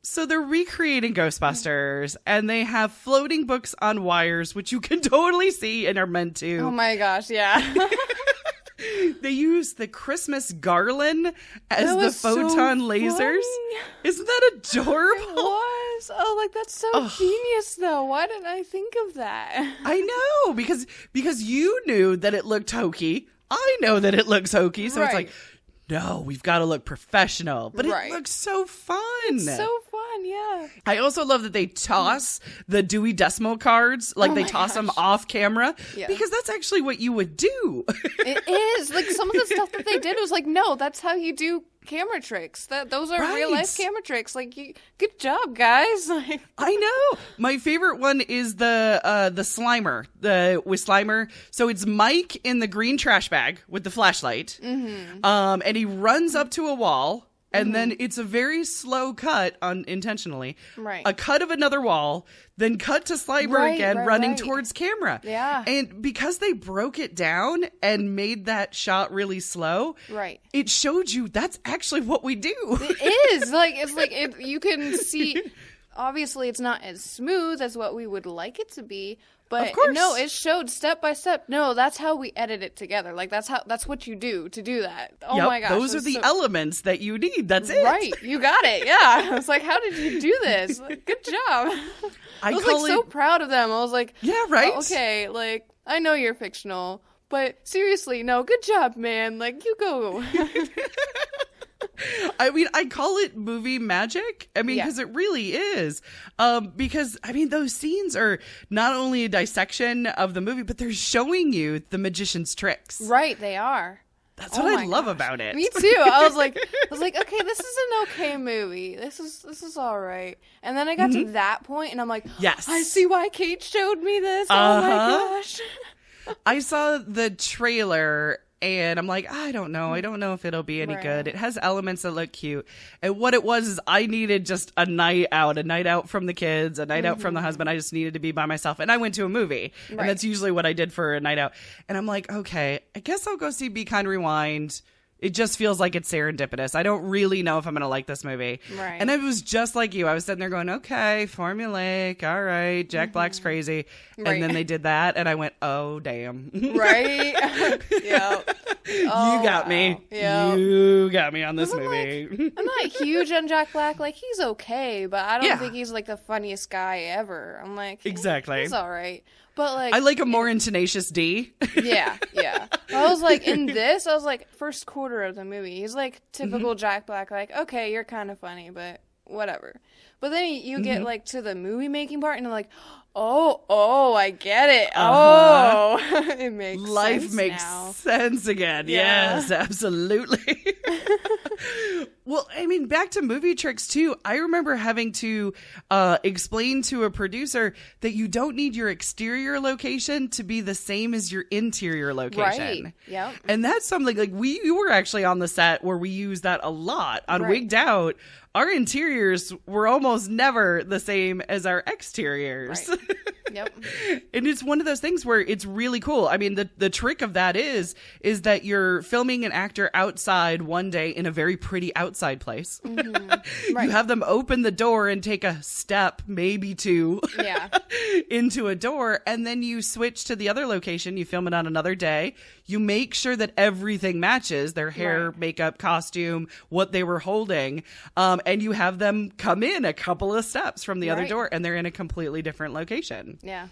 Speaker 1: So they're recreating Ghostbusters, and they have floating books on wires, which you can totally see and are meant to.
Speaker 2: Oh, my gosh, yeah.
Speaker 1: They use the Christmas garland as the photon lasers.
Speaker 2: Funny.
Speaker 1: Isn't that adorable?
Speaker 2: It was. Oh, like, that's so genius, though. Why didn't I think of that?
Speaker 1: I know, because you knew that it looked hokey. I know that it looks hokey, so it's like, no, we've got to look professional. But it looks so fun.
Speaker 2: It's so fun, yeah.
Speaker 1: I also love that they toss the Dewey Decimal cards, like they toss them off camera, because that's actually what you would do.
Speaker 2: It is. Like, some of the stuff that they did was like, no, that's how you do camera tricks. Those are real life camera tricks. Like, good job, guys. Like, I
Speaker 1: know. My favorite one is the Slimer, with Slimer. So it's Mike in the green trash bag with the flashlight, and he runs up to a wall. And then it's a very slow cut, unintentionally. Right. A cut of another wall, then cut to Slimer again, running towards camera. Yeah. And because they broke it down and made that shot really slow, it showed you that's actually what we do.
Speaker 2: It is. You can see, obviously it's not as smooth as what we would like it to be. But no, it showed step by step. No, that's how we edit it together. Like, that's what you do to do that. Oh my gosh.
Speaker 1: Those are the elements that you need. That's it.
Speaker 2: Right. You got it. Yeah. I was like, how did you do this? Like, good job. I was so proud of them. I was like,
Speaker 1: yeah, right.
Speaker 2: Oh, okay. Like, I know you're fictional, but seriously, no, good job, man. Like, you go.
Speaker 1: I mean, I call it movie magic. I mean, because it really is. Because, I mean, those scenes are not only a dissection of the movie, but they're showing you the magician's tricks.
Speaker 2: Right, they are.
Speaker 1: That's what I love about it.
Speaker 2: Me too. I was like, okay, this is an okay movie. This is all right. And then I got to that point, and I'm like, yes, I see why Kate showed me this. Oh my gosh.
Speaker 1: I saw the trailer. And I'm like, I don't know if it'll be any good. It has elements that look cute. And what it was is I needed just a night out from the kids, a night out from the husband. I just needed to be by myself. And I went to a movie. And that's usually what I did for a night out. And I'm like, okay, I guess I'll go see Be Kind Rewind. It just feels like it's serendipitous. I don't really know if I'm going to like this movie. Right. And it was just like you. I was sitting there going, okay, formulaic. All right. Jack Black's crazy. And then they did that. And I went, oh, damn.
Speaker 2: Right. Yeah.
Speaker 1: You got me. Yeah. You got me on this movie.
Speaker 2: I'm not huge on Jack Black. Like, he's okay, but I don't think he's like the funniest guy ever. I'm like,
Speaker 1: exactly.
Speaker 2: He's all right. But like
Speaker 1: I like a more tenacious D.
Speaker 2: Yeah. I was like, in this, I was like, first quarter of the movie, he's like typical Jack Black, like, okay, you're kind of funny, but whatever. But then you get like to the movie making part, and I'm like, oh, I get it. Oh, it makes
Speaker 1: Life
Speaker 2: sense
Speaker 1: makes
Speaker 2: now.
Speaker 1: sense again.
Speaker 2: Yeah.
Speaker 1: Yes, absolutely. Well, I mean, back to movie tricks too. I remember having to explain to a producer that you don't need your exterior location to be the same as your interior location.
Speaker 2: Right. Yep.
Speaker 1: And that's something like we were actually on the set where we used that a lot on
Speaker 2: Right.
Speaker 1: Wigged Out. Our interiors were almost never the same as our exteriors.
Speaker 2: Right. Yep.
Speaker 1: And it's one of those things where it's really cool. I mean, the trick of that is that you're filming an actor outside one day in a very pretty outside place.
Speaker 2: Mm-hmm. Right.
Speaker 1: You have them open the door and take a step, maybe two,
Speaker 2: Yeah.
Speaker 1: into a door, and then you switch to the other location. You film it on another day. You make sure that everything matches their hair,
Speaker 2: Right.
Speaker 1: makeup, costume, what they were holding. And you have them come in a couple of steps from the other
Speaker 2: Right.
Speaker 1: door, and they're in a completely different location.
Speaker 2: Yeah.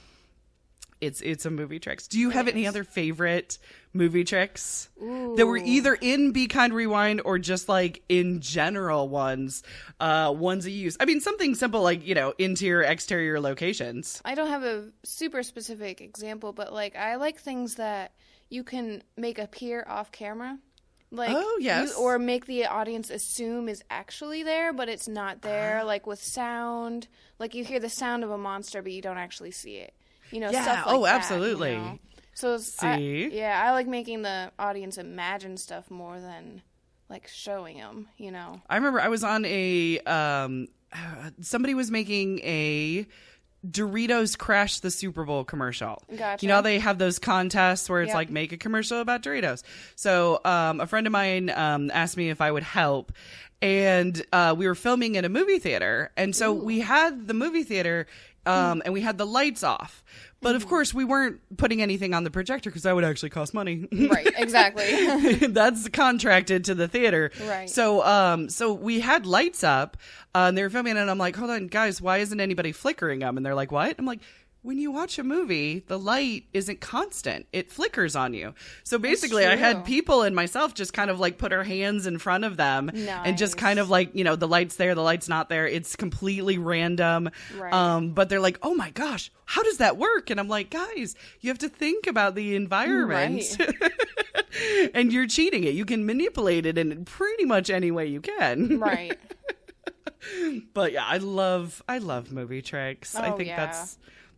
Speaker 1: It's a movie tricks. Do you have any
Speaker 2: is.
Speaker 1: other favorite movie tricks
Speaker 2: Ooh.
Speaker 1: that were either in Be Kind Rewind or just like in general ones that you use? I mean, something simple like, interior, exterior locations.
Speaker 2: I don't have a super specific example, but like I like things that you can make appear off camera. Like,
Speaker 1: Oh, yes.
Speaker 2: or make the audience assume is actually there, but it's not there. Like with sound, like you hear the sound of a monster, but you don't actually see it.
Speaker 1: Yeah.
Speaker 2: Stuff like
Speaker 1: Oh,
Speaker 2: that,
Speaker 1: absolutely.
Speaker 2: So
Speaker 1: See?
Speaker 2: I like making the audience imagine stuff more than like showing them.
Speaker 1: I remember I was on somebody was making a Doritos Crash the Super Bowl commercial.
Speaker 2: Gotcha.
Speaker 1: You know how they have those contests where it's
Speaker 2: Yep.
Speaker 1: like make a commercial about Doritos. So a friend of mine asked me if I would help, and we were filming in a movie theater, and so we had the movie theater and we had the lights off. But of course, we weren't putting anything on the projector because that would actually cost money.
Speaker 2: Right, exactly.
Speaker 1: That's contracted to the theater.
Speaker 2: Right.
Speaker 1: So we had lights up and they were filming, and I'm like, hold on, guys, why isn't anybody flickering them? And they're like, what? I'm like, when you watch a movie, the light isn't constant. It flickers on you. So basically, I had
Speaker 2: true.
Speaker 1: people and myself just kind of like put our hands in front of them and just
Speaker 2: Nice.
Speaker 1: kind of like, the light's there, the light's not there. It's completely random.
Speaker 2: Right.
Speaker 1: But they're like, oh my gosh, how does that work? And I'm like, guys, you have to think about the environment.
Speaker 2: Right.
Speaker 1: And you're cheating it. You can manipulate it in pretty much any way you can.
Speaker 2: Right.
Speaker 1: But yeah, I love movie tricks. I
Speaker 2: Oh,
Speaker 1: think
Speaker 2: yeah.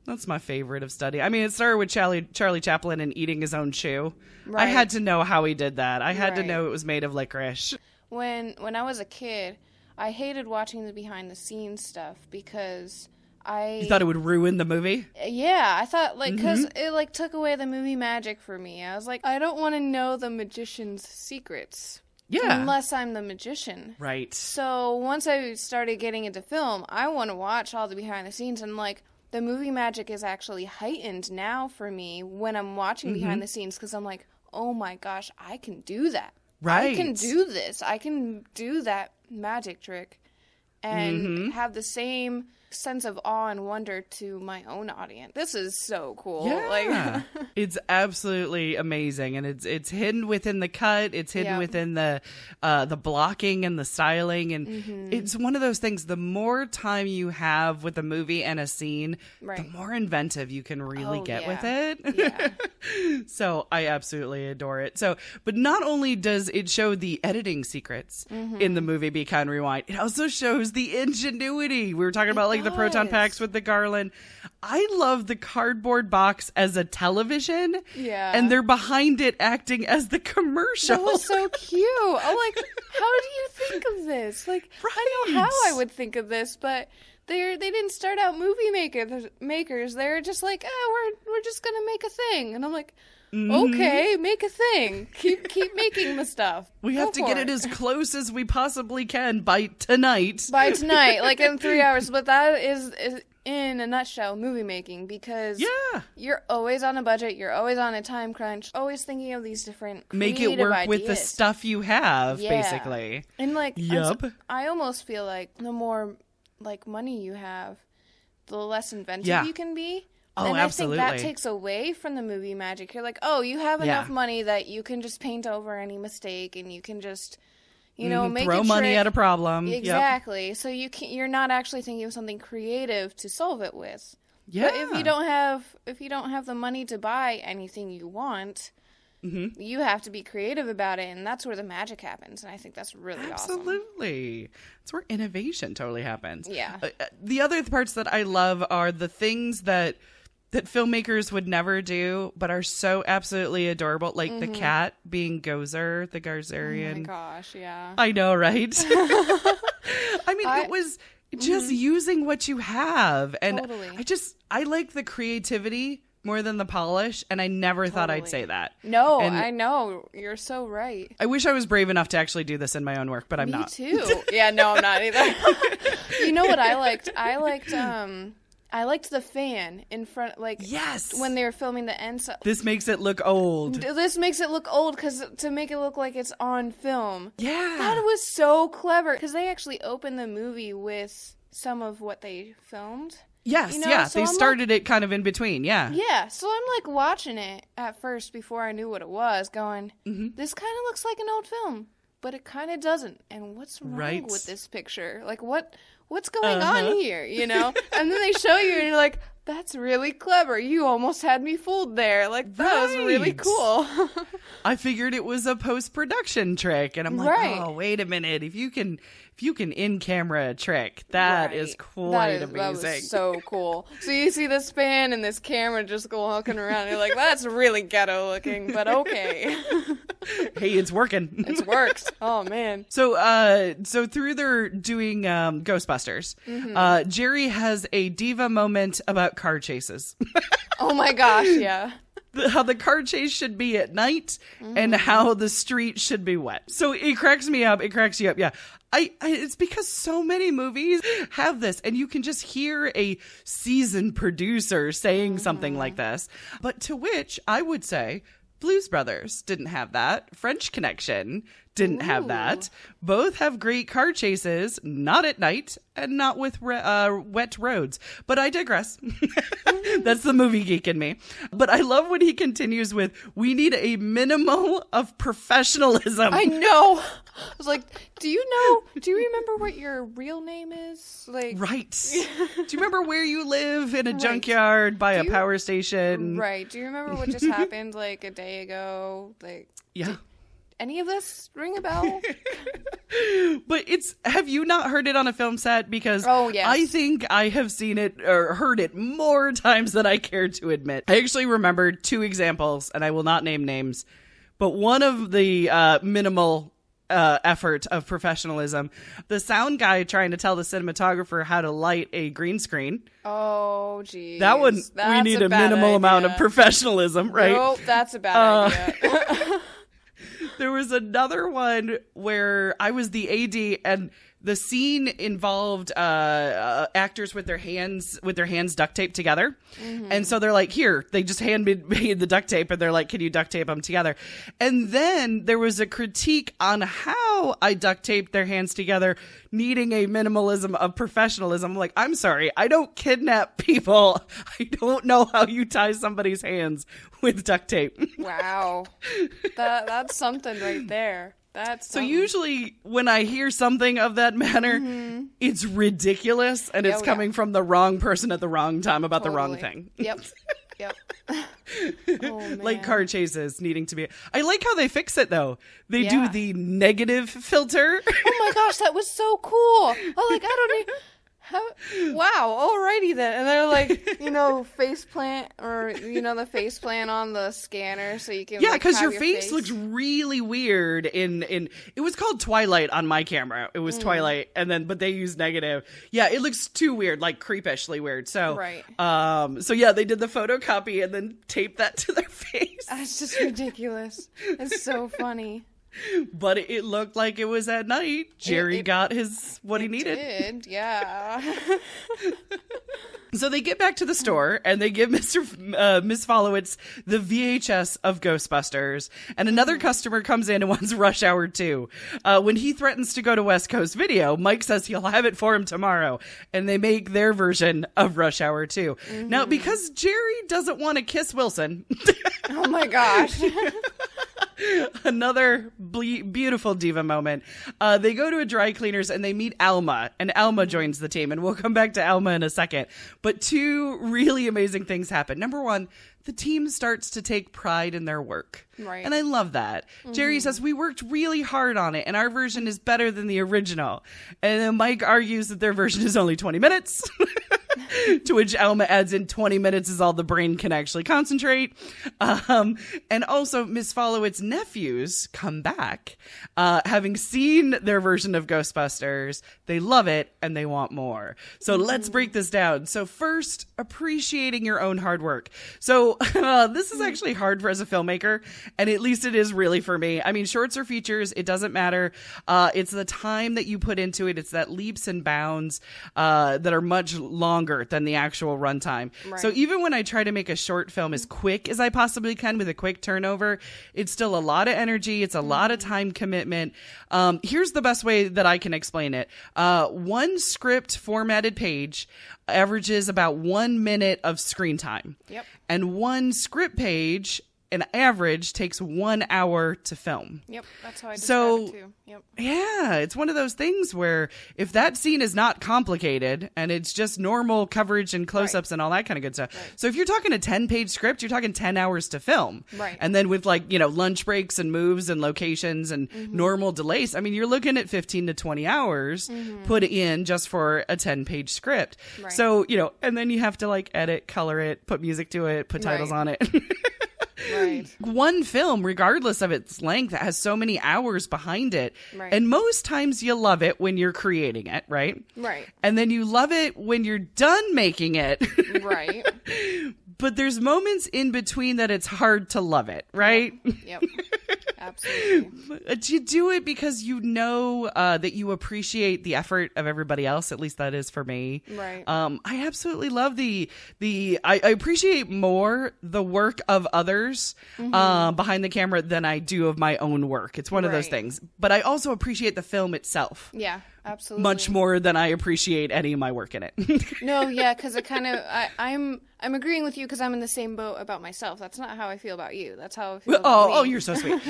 Speaker 1: that's my favorite of study. I mean, it started with Charlie Chaplin and eating his own shoe. I
Speaker 2: Right.
Speaker 1: had to know how he did that. I had to
Speaker 2: Right.
Speaker 1: know it was made of licorice.
Speaker 2: When I was a kid, I hated watching the behind the scenes stuff because
Speaker 1: You thought it would ruin the movie?
Speaker 2: I thought like because
Speaker 1: Mm-hmm.
Speaker 2: it like took away the movie magic for me. I was like, I don't want to know the magician's secrets.
Speaker 1: Yeah.
Speaker 2: Unless I'm the magician.
Speaker 1: Right.
Speaker 2: So once I started getting into film, I want to watch all the behind the scenes, and like the movie magic is actually heightened now for me when I'm watching
Speaker 1: Mm-hmm.
Speaker 2: behind the scenes because I'm like, oh my gosh, I can do that.
Speaker 1: Right.
Speaker 2: I can do this. I can do that magic trick and
Speaker 1: Mm-hmm.
Speaker 2: have the same sense of awe and wonder to my own audience. This is so cool.
Speaker 1: Yeah.
Speaker 2: Like
Speaker 1: It's absolutely amazing, and it's hidden within the cut. It's hidden
Speaker 2: Yeah.
Speaker 1: within the blocking and the styling, and
Speaker 2: Mm-hmm.
Speaker 1: it's one of those things. The more time you have with a movie and a scene, the
Speaker 2: Right.
Speaker 1: more inventive you can really
Speaker 2: Oh,
Speaker 1: get
Speaker 2: yeah.
Speaker 1: with it.
Speaker 2: Yeah.
Speaker 1: So I absolutely adore it. So, but not only does it show the editing secrets
Speaker 2: Mm-hmm.
Speaker 1: in the movie Be Kind Rewind, it also shows the ingenuity. We were talking about like the proton
Speaker 2: does.
Speaker 1: packs with the garland. I love the cardboard box as a television.
Speaker 2: Yeah.
Speaker 1: And they're behind it acting as the commercial.
Speaker 2: That was so cute. I'm like, how do you think of this? Like, I know
Speaker 1: Right.
Speaker 2: how I would think of this, but they didn't start out movie makers. They're just like, we're just gonna make a thing, and I'm like, okay, make a thing. Keep making the stuff.
Speaker 1: We
Speaker 2: Go
Speaker 1: have to
Speaker 2: for
Speaker 1: get it as close as we possibly can by tonight.
Speaker 2: by tonight, like in 3 hours. But that is in a nutshell movie making, because
Speaker 1: Yeah.
Speaker 2: you're always on a budget, you're always on a time crunch, always thinking of these different
Speaker 1: Make it
Speaker 2: creative
Speaker 1: work with the
Speaker 2: ideas.
Speaker 1: stuff you have,
Speaker 2: Yeah.
Speaker 1: basically.
Speaker 2: And like,
Speaker 1: Yup.
Speaker 2: I almost feel like the more like money you have, the less inventive
Speaker 1: Yeah.
Speaker 2: you can be.
Speaker 1: Oh,
Speaker 2: and
Speaker 1: absolutely.
Speaker 2: I think that takes away from the movie magic. You're like, oh, you have enough money that you can just paint over any mistake, and you can just, make
Speaker 1: throw money at a problem.
Speaker 2: Exactly.
Speaker 1: Yep.
Speaker 2: So you're not actually thinking of something creative to solve it with.
Speaker 1: Yeah.
Speaker 2: But if you don't have the money to buy anything you want, you have to be creative about it, and that's where the magic happens. And I think that's really awesome.
Speaker 1: Absolutely. That's where innovation totally happens.
Speaker 2: Yeah.
Speaker 1: The other parts that I love are the things that filmmakers would never do, but are so absolutely adorable. Like the cat being Gozer, the Garzarian.
Speaker 2: Oh my gosh, yeah.
Speaker 1: I know, right? I mean, it was just using what you have. And
Speaker 2: Totally.
Speaker 1: I like the creativity more than the polish, and I never thought I'd say that.
Speaker 2: No,
Speaker 1: and
Speaker 2: I know. You're so right.
Speaker 1: I wish I was brave enough to actually do this in my own work, but I'm not.
Speaker 2: Me too. Yeah, no, I'm not either. You know what I liked? I liked the fan in front,
Speaker 1: yes,
Speaker 2: when they were filming the end. So
Speaker 1: this makes it look old.
Speaker 2: This makes it look old to make it look like it's on film.
Speaker 1: Yeah,
Speaker 2: that was so clever because they actually opened the movie with some of what they filmed.
Speaker 1: Yes, yeah, so they started it kind of in between. Yeah,
Speaker 2: so I'm like watching it at first before I knew what it was, going, this kind of looks like an old film, but it kind of doesn't. And what's wrong with this picture? Like what's going on here, And then they show you and you're like, that's really clever. You almost had me fooled there. Like, that was really cool.
Speaker 1: I figured it was a post-production trick, and I'm like, oh, wait a minute. If you can in-camera a trick, that is quite amazing.
Speaker 2: That was so cool. So you see this fan and this camera just walking around. You're like, that's really ghetto looking, but okay.
Speaker 1: Hey, it's working.
Speaker 2: It's worked. Oh, man.
Speaker 1: So through their doing Ghostbusters, Jerry has a diva moment about car chases.
Speaker 2: Oh, my gosh, yeah.
Speaker 1: How the car chase should be at night and how the street should be wet. So it cracks me up. It cracks you up. Yeah. It's because so many movies have this, and you can just hear a seasoned producer saying something like this. But to which I would say Blues Brothers didn't have that. French Connection didn't have that. Both have great car chases, not at night and not with wet roads. But I digress. That's the movie geek in me. But I love when he continues with, we need a minimal of professionalism.
Speaker 2: I know. I was like, do you remember what your real name is? Like,
Speaker 1: right. Do you remember where you live in a junkyard by a power station?
Speaker 2: Right. Do you remember what just happened like a day ago? Like,
Speaker 1: yeah.
Speaker 2: Any of this ring a bell?
Speaker 1: But have you not heard it on a film set? Because
Speaker 2: yes.
Speaker 1: I think I have seen it or heard it more times than I care to admit. I actually remembered 2 examples, and I will not name names, but one of the minimal effort of professionalism, the sound guy trying to tell the cinematographer how to light a green screen.
Speaker 2: Oh, geez.
Speaker 1: That one, we need a minimal amount of professionalism, right?
Speaker 2: Nope, that's a bad idea.
Speaker 1: There was another one where I was the AD, and the scene involved actors with their hands duct taped together. And so they're like, here, they just handmade the duct tape, and they're like, can you duct tape them together? And then there was a critique on how I duct taped their hands together, needing a minimalism of professionalism. I'm like, I'm sorry, I don't kidnap people. I don't know how you tie somebody's hands with duct tape.
Speaker 2: Wow. That's something right there.
Speaker 1: So usually when I hear something of that manner, it's ridiculous, and it's coming from the wrong person at the wrong time about the wrong thing.
Speaker 2: Yep. Oh, man.
Speaker 1: Like car chases needing to be. I like how they fix it though. They do the negative filter.
Speaker 2: Oh my gosh, that was so cool. Oh, like I don't even. Wow, alrighty then. And they're like, face plant, or, the face plant on the scanner so you can,
Speaker 1: because your face looks really weird in it was called Twilight on my camera. It was Twilight, but they used negative. Yeah, it looks too weird, like creepishly weird. So,
Speaker 2: right.
Speaker 1: They did the photocopy and then taped that to their face.
Speaker 2: That's just ridiculous. It's so funny.
Speaker 1: But it looked like it was at night. Jerry got what he needed.
Speaker 2: Did, yeah.
Speaker 1: So they get back to the store and they give Miss Followitz the VHS of Ghostbusters. And another customer comes in and wants Rush Hour 2. When he threatens to go to West Coast Video, Mike says he'll have it for him tomorrow. And they make their version of Rush Hour 2. Now, because Jerry doesn't want to kiss Wilson.
Speaker 2: Oh my gosh.
Speaker 1: Another beautiful diva moment. They go to a dry cleaners and they meet Alma, and Alma joins the team, and we'll come back to Alma in a second. But two really amazing things happen. Number one, the team starts to take pride in their work.
Speaker 2: Right.
Speaker 1: And I love that. Jerry says, we worked really hard on it, and our version is better than the original. And then Mike argues that their version is only 20 minutes. To which Alma adds in 20 minutes is all the brain can actually concentrate. And also, Miss Followitz's nephews come back, having seen their version of Ghostbusters. They love it, and they want more. So let's break this down. So first, appreciating your own hard work. So this is actually hard as a filmmaker, and at least it is really for me. I mean, shorts or features, it doesn't matter. It's the time that you put into it. It's that leaps and bounds that are much longer than the actual runtime. Right. So even when I try to make a short film as quick as I possibly can with a quick turnover, it's still a lot of energy. It's a lot of time commitment. Here's the best way that I can explain it. One script formatted page averages about 1 minute of screen time.
Speaker 2: Yep.
Speaker 1: And one script page, an average, takes 1 hour to film.
Speaker 2: Yep, that's how I describe it too. Yep.
Speaker 1: Yeah, it's one of those things where if that scene is not complicated and it's just normal coverage and close-ups and all that kind of good stuff. Right. So if you're talking a 10-page script, you're talking 10 hours to film. Right. And then with lunch breaks and moves and locations and normal delays, I mean, you're looking at 15 to 20 hours put in just for a 10-page script. Right. So, and then you have to edit, color it, put music to it, put titles on it. Right. One film, regardless of its length, has so many hours behind it. Right. And most times you love it when you're creating it, right?
Speaker 2: Right.
Speaker 1: And then you love it when you're done making it.
Speaker 2: Right.
Speaker 1: But there's moments in between that it's hard to love it, right?
Speaker 2: Yep. Absolutely.
Speaker 1: But you do it because you know that you appreciate the effort of everybody else. At least that is for me.
Speaker 2: Right.
Speaker 1: I absolutely love I appreciate more the work of others behind the camera than I do of my own work. It's one of those things. But I also appreciate the film itself.
Speaker 2: Yeah. Absolutely.
Speaker 1: Much more than I appreciate any of my work in it.
Speaker 2: No, yeah, because it kind of, I'm agreeing with you because I'm in the same boat about myself. That's not how I feel about you. That's how I feel about me.
Speaker 1: Oh, you're so sweet.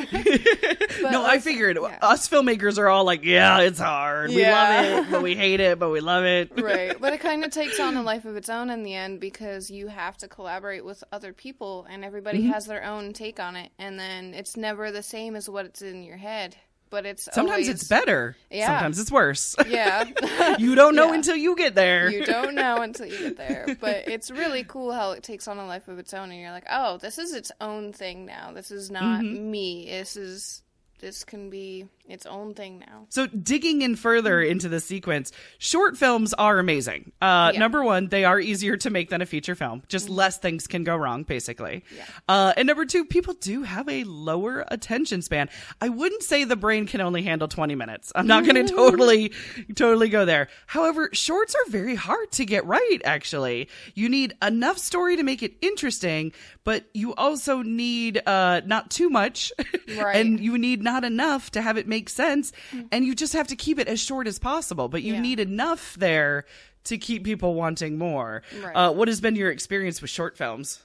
Speaker 1: No, I figured us filmmakers are all like, yeah, it's hard. We love it, but we hate it, but we love it.
Speaker 2: Right. But it kind of takes on a life of its own in the end because you have to collaborate with other people and everybody has their own take on it. And then it's never the same as what it's in your head. But
Speaker 1: sometimes it's better. Yeah. Sometimes it's worse.
Speaker 2: Yeah.
Speaker 1: You don't know until you get there.
Speaker 2: You don't know until you get there. But it's really cool how it takes on a life of its own. And you're like, oh, this is its own thing now. This is not me. This can be its own thing now.
Speaker 1: So digging in further into the sequence, short films are amazing. Number one, they are easier to make than a feature film. Just less things can go wrong, basically. Yeah. And number two, people do have a lower attention span. I wouldn't say the brain can only handle 20 minutes. I'm not going to totally go there. However, shorts are very hard to get right, actually. You need enough story to make it interesting, but you also need not too much. Right. And you need not enough to have it make sense, and you just have to keep it as short as possible, but you need enough there to keep people wanting more. Right. What has been your experience with short films?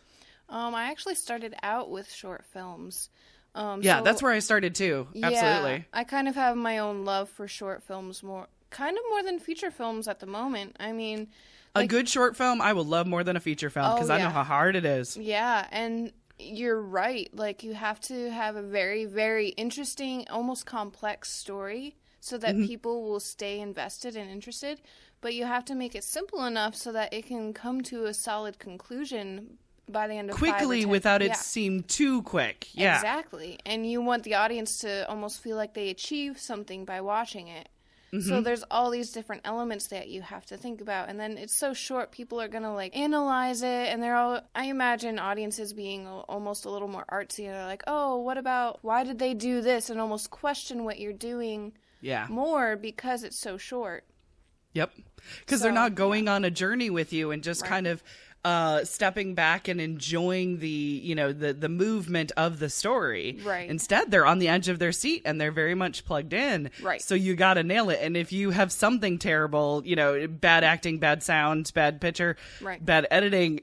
Speaker 2: I actually started out with short films.
Speaker 1: That's where I started too. Absolutely.
Speaker 2: I kind of have my own love for short films more than feature films at the moment. I mean,
Speaker 1: a good short film I will love more than a feature film because I know how hard it is.
Speaker 2: Yeah, and you're right. You have to have a very, very interesting, almost complex story so that people will stay invested and interested. But you have to make it simple enough so that it can come to a solid conclusion by the end of 5 or 10.
Speaker 1: Quickly without it seem too quick. Yeah.
Speaker 2: Exactly. And you want the audience to almost feel like they achieve something by watching it. So there's all these different elements that you have to think about. And then it's so short, people are going to like analyze it. And I imagine audiences being almost a little more artsy. And they're like, oh, why did they do this? And almost question what you're doing more because it's so short.
Speaker 1: Yep. Because they're not going on a journey with you and just kind of stepping back and enjoying the movement of the story.
Speaker 2: Right.
Speaker 1: Instead, they're on the edge of their seat and they're very much plugged in.
Speaker 2: Right.
Speaker 1: So you got to nail it. And if you have something terrible, bad acting, bad sound, bad picture, bad editing,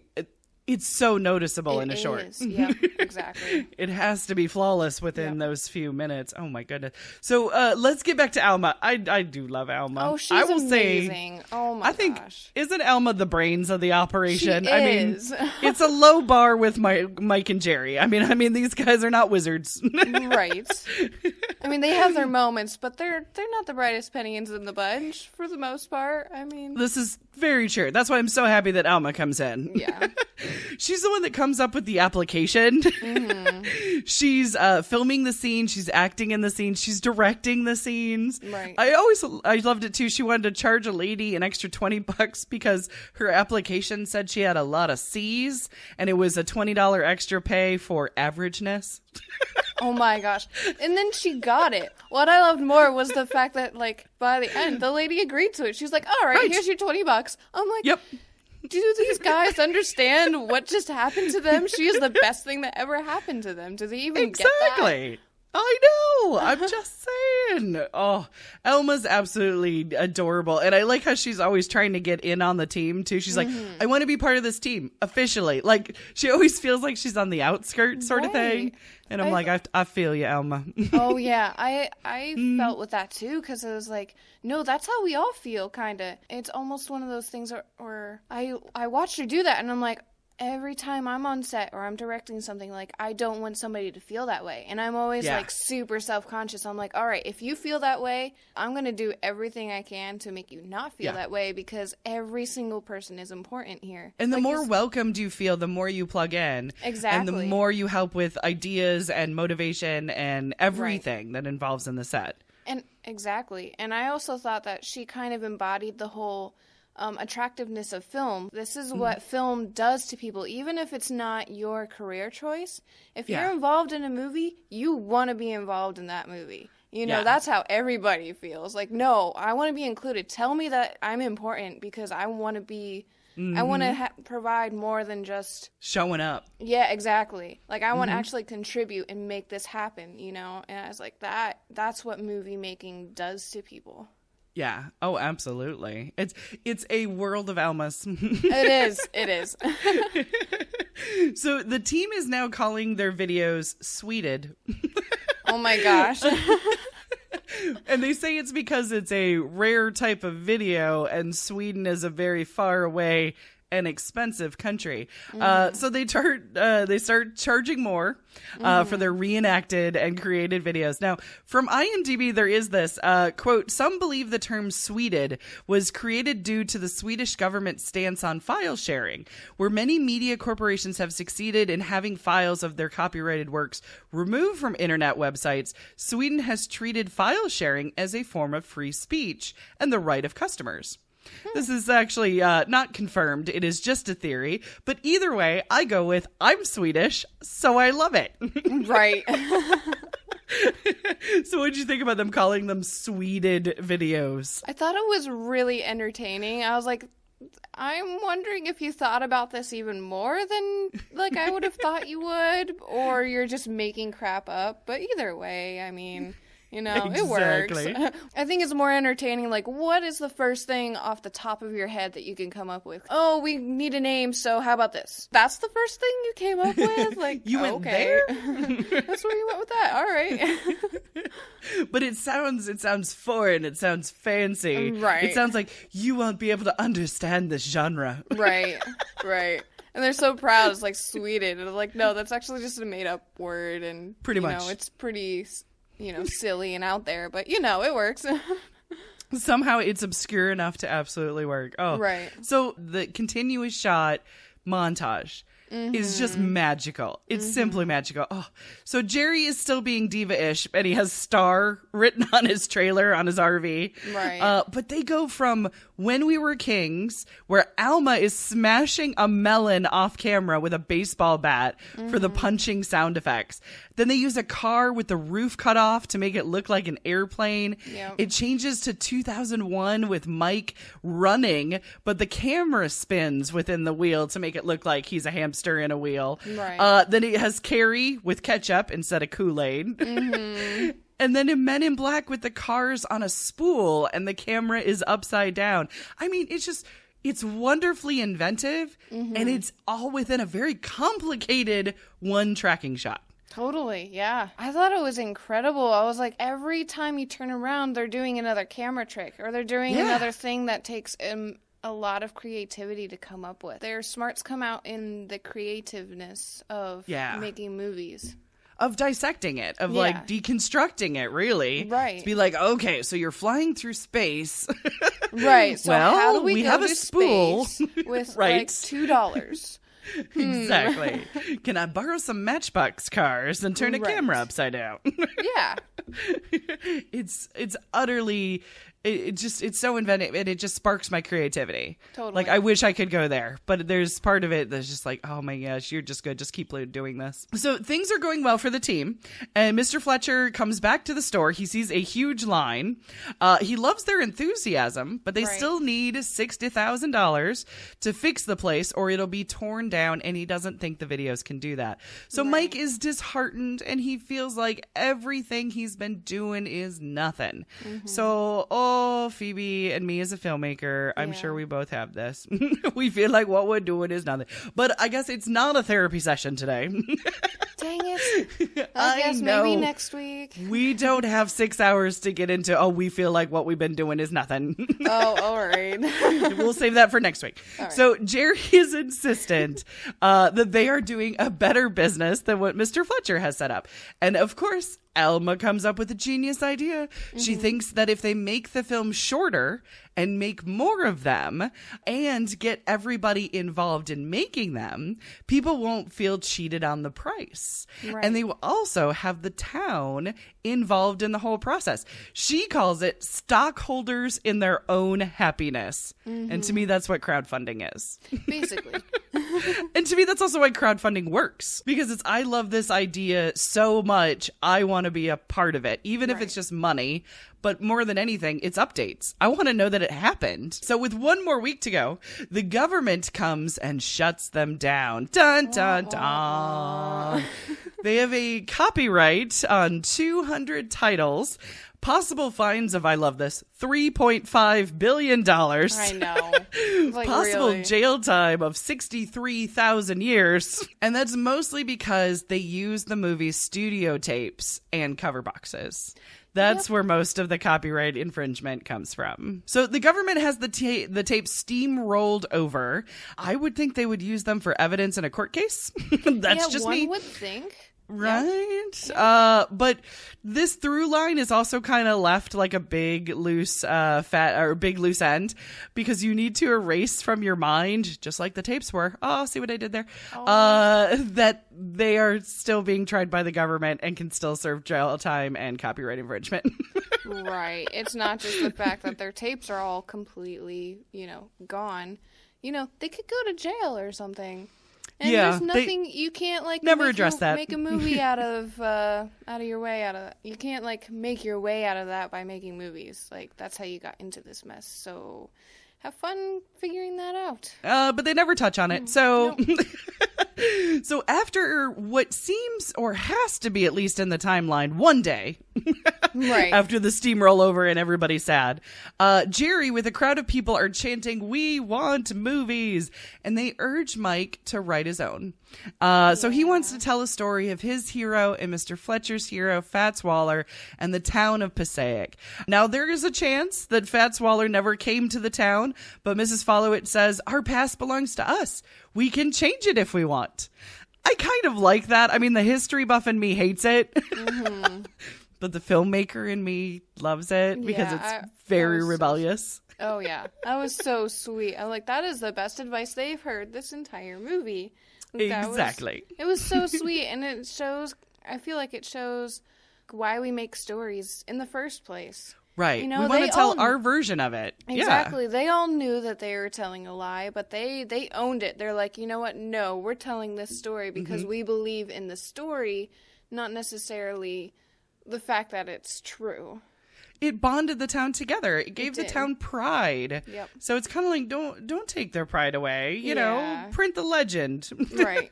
Speaker 1: it's so noticeable in a short.
Speaker 2: Yeah, exactly.
Speaker 1: It has to be flawless within those few minutes. Oh my goodness. So let's get back to Alma. I do love Alma.
Speaker 2: Oh, she's
Speaker 1: amazing.
Speaker 2: Oh my
Speaker 1: gosh.
Speaker 2: I think,
Speaker 1: isn't Alma the brains of the operation?
Speaker 2: She
Speaker 1: is.
Speaker 2: I
Speaker 1: mean, it's a low bar with Mike and Jerry. I mean these guys are not wizards.
Speaker 2: Right. I mean, they have their moments, but they're not the brightest pennies in the bunch for the most part. I mean,
Speaker 1: this is very true. That's why I'm so happy that Alma comes in.
Speaker 2: Yeah.
Speaker 1: She's the one that comes up with the application. Mm-hmm. She's filming the scene. She's acting in the scene. She's directing the scenes.
Speaker 2: Right.
Speaker 1: I loved it too. She wanted to charge a lady an extra $20 because her application said she had a lot of C's and it was a $20 extra pay for averageness.
Speaker 2: Oh my gosh. And then she got it. What I loved more was the fact that, like, by the end, the lady agreed to it. She's like, all right, here's your $20. I'm like,
Speaker 1: yep.
Speaker 2: Do these guys understand what just happened to them? She is the best thing that ever happened to them. Do they even get that?
Speaker 1: Exactly. I know. I'm just saying. Oh, Elma's absolutely adorable. And I like how she's always trying to get in on the team, too. She's like, I want to be part of this team officially. Like, she always feels like she's on the outskirts sort of thing. And I'm like, I feel you, Elma.
Speaker 2: Oh, yeah. I felt with that, too, because it was like, no, that's how we all feel, kind of. It's almost one of those things where I watched her do that, and I'm like, every time I'm on set or I'm directing something, like, I don't want somebody to feel that way. And I'm always, like, super self-conscious. I'm like, all right, if you feel that way, I'm going to do everything I can to make you not feel that way because every single person is important here.
Speaker 1: And the more welcomed you feel, the more you plug in.
Speaker 2: Exactly.
Speaker 1: And the more you help with ideas and motivation and everything that involves in the set.
Speaker 2: And exactly. And I also thought that she kind of embodied the whole attractiveness of film. This is what film does to people, even if it's not your career choice. If you're involved in a movie, you want to be involved in that movie. You know, that's how everybody feels. Like, no, I want to be included. Tell me that I'm important because I want to be, I want to provide more than just
Speaker 1: showing up.
Speaker 2: Yeah, exactly. Like, I want to actually contribute and make this happen, you know? And I was like, that's what movie making does to people.
Speaker 1: Yeah. Oh, absolutely. It's a world of Almas.
Speaker 2: It is.
Speaker 1: So the team is now calling their videos Sweded.
Speaker 2: Oh my gosh.
Speaker 1: And they say it's because it's a rare type of video and Sweden is a very far away and expensive country. So they start charging more for their reenacted and created videos. Now, from IMDb, there is this, quote, some believe the term Sweded was created due to the Swedish government's stance on file sharing, where many media corporations have succeeded in having files of their copyrighted works removed from internet websites. Sweden has treated file sharing as a form of free speech and the right of customers. This is actually not confirmed. It is just a theory. But either way, I go with I'm Swedish, so I love it.
Speaker 2: Right.
Speaker 1: So what did you think about them calling them Sweded videos?
Speaker 2: I thought it was really entertaining. I was like, I'm wondering if you thought about this even more than, like, I would have thought you would, or you're just making crap up. But either way, I mean... You know,
Speaker 1: exactly.
Speaker 2: It works. I think it's more entertaining. Like, what is the first thing off the top of your head that you can come up with? Oh, we need a name, so how about this? That's the first thing you came up with? Like,
Speaker 1: you went there?
Speaker 2: That's where you went with that. All right.
Speaker 1: But it sounds foreign. It sounds fancy.
Speaker 2: Right.
Speaker 1: It sounds like you won't be able to understand this genre.
Speaker 2: Right. And they're so proud. It's like Sweden. And I'm like, no, that's actually just a made-up word. And
Speaker 1: pretty much.
Speaker 2: Know, it's pretty... silly and out there, but, it works.
Speaker 1: Somehow it's obscure enough to absolutely work. Oh,
Speaker 2: right.
Speaker 1: So the continuous shot montage. is just magical. It's simply magical. Oh, so Jerry is still being diva-ish, and he has Star written on his trailer, on his RV.
Speaker 2: Right.
Speaker 1: But they go from When We Were Kings, where Alma is smashing a melon off camera with a baseball bat for the punching sound effects. Then they use a car with the roof cut off to make it look like an airplane.
Speaker 2: Yep.
Speaker 1: It changes to 2001 with Mike running, but the camera spins within the wheel to make it look like he's a hamster in a wheel.
Speaker 2: Right.
Speaker 1: Then it has Carrie with ketchup instead of Kool-Aid. And then in Men in Black with the cars on a spool and the camera is upside down. I mean, it's wonderfully inventive, and it's all within a very complicated one tracking shot.
Speaker 2: Totally, yeah. I thought it was incredible. I was like, every time you turn around, they're doing another camera trick, or they're doing another thing that takes a lot of creativity to come up with. Their smarts come out in the creativeness of making movies.
Speaker 1: Of dissecting it, of like deconstructing it, really.
Speaker 2: Right.
Speaker 1: To be like, okay, so you're flying through space.
Speaker 2: Right. So
Speaker 1: well,
Speaker 2: how do we go
Speaker 1: have
Speaker 2: to
Speaker 1: a spool
Speaker 2: space with
Speaker 1: right.
Speaker 2: like $2?
Speaker 1: Exactly. Can I borrow some Matchbox cars and turn a camera upside down?
Speaker 2: Yeah.
Speaker 1: It's utterly, it's so inventive, and it just sparks my creativity.
Speaker 2: Totally.
Speaker 1: Like, I wish I could go there, but there's part of it that's just like, oh my gosh, you're just good. Just keep doing this. So things are going well for the team, and Mr. Fletcher comes back to the store. He sees a huge line. He loves their enthusiasm, but they still need $60,000 to fix the place, or it'll be torn down, and he doesn't think the videos can do that. So Mike is disheartened, and he feels like everything he's been doing is nothing. So, Phoebe and me as a filmmaker, I'm sure we both have this. We feel like what we're doing is nothing. But I guess it's not a therapy session today.
Speaker 2: Dang it. I guess
Speaker 1: know.
Speaker 2: Maybe next week.
Speaker 1: We don't have 6 hours to get into, we feel like what we've been doing is nothing.
Speaker 2: Oh, all right.
Speaker 1: We'll save that for next week. Right. So Jerry is insistent that they are doing a better business than what Mr. Fletcher has set up. And of course, Alma comes up with a genius idea. She thinks that if they make the film shorter and make more of them and get everybody involved in making them, people won't feel cheated on the price. Right. And they will also have the town involved in the whole process. She calls it stockholders in their own happiness. And to me, that's what crowdfunding is.
Speaker 2: Basically.
Speaker 1: And to me, that's also why crowdfunding works, because I love this idea so much. I want to be a part of it, even if it's just money. But more than anything, it's updates. I want to know that it happened. So with one more week to go, the government comes and shuts them down. Dun, dun, dun. They have a copyright on 200 titles. Possible fines of, I love this, $3.5 billion.
Speaker 2: I know. Like,
Speaker 1: possible
Speaker 2: really?
Speaker 1: Jail time of 63,000 years. And that's mostly because they use the movie's studio tapes and cover boxes. That's where most of the copyright infringement comes from. So the government has the tape steamrolled over. I would think they would use them for evidence in a court case. That's just me.
Speaker 2: One would think.
Speaker 1: Right? But this through line is also kind of left like a big loose big loose end, because you need to erase from your mind, just like the tapes were. Oh, see what I did there? That they are still being tried by the government and can still serve jail time and copyright infringement.
Speaker 2: Right. It's not just the fact that their tapes are all completely, gone. They could go to jail or something. And there's nothing you can't
Speaker 1: never address that.
Speaker 2: Make a movie out of your way out of. You can't make your way out of that by making movies. That's how you got into this mess. So have fun figuring that out.
Speaker 1: But they never touch on it. So so after what seems, or has to be at least in the timeline, one day, right after the steamroll over and everybody's sad, Jerry with a crowd of people are chanting, "We want movies," and they urge Mike to write his own. So he wants to tell a story of his hero and Mr. Fletcher's hero, Fats Waller, and the town of Passaic. Now, there is a chance that Fats Waller never came to the town, but Mrs. Followit says, our past belongs to us. We can change it if we want. I kind of like that. I mean, the history buff in me hates it. But the filmmaker in me loves it because it's very rebellious.
Speaker 2: Oh, yeah. That was so sweet. I'm like, that is the best advice they've heard this entire movie.
Speaker 1: Exactly.
Speaker 2: It was so sweet, and I feel like it shows why we make stories in the first place.
Speaker 1: Right. We want to tell our version of it.
Speaker 2: Exactly.
Speaker 1: Yeah.
Speaker 2: They all knew that they were telling a lie, but they owned it. They're like, you know what? No, we're telling this story because we believe in the story, not necessarily the fact that it's true.
Speaker 1: It bonded the town together. It gave the town pride.
Speaker 2: Yep.
Speaker 1: So it's kind of like, don't take their pride away. You know, print the legend.
Speaker 2: Right.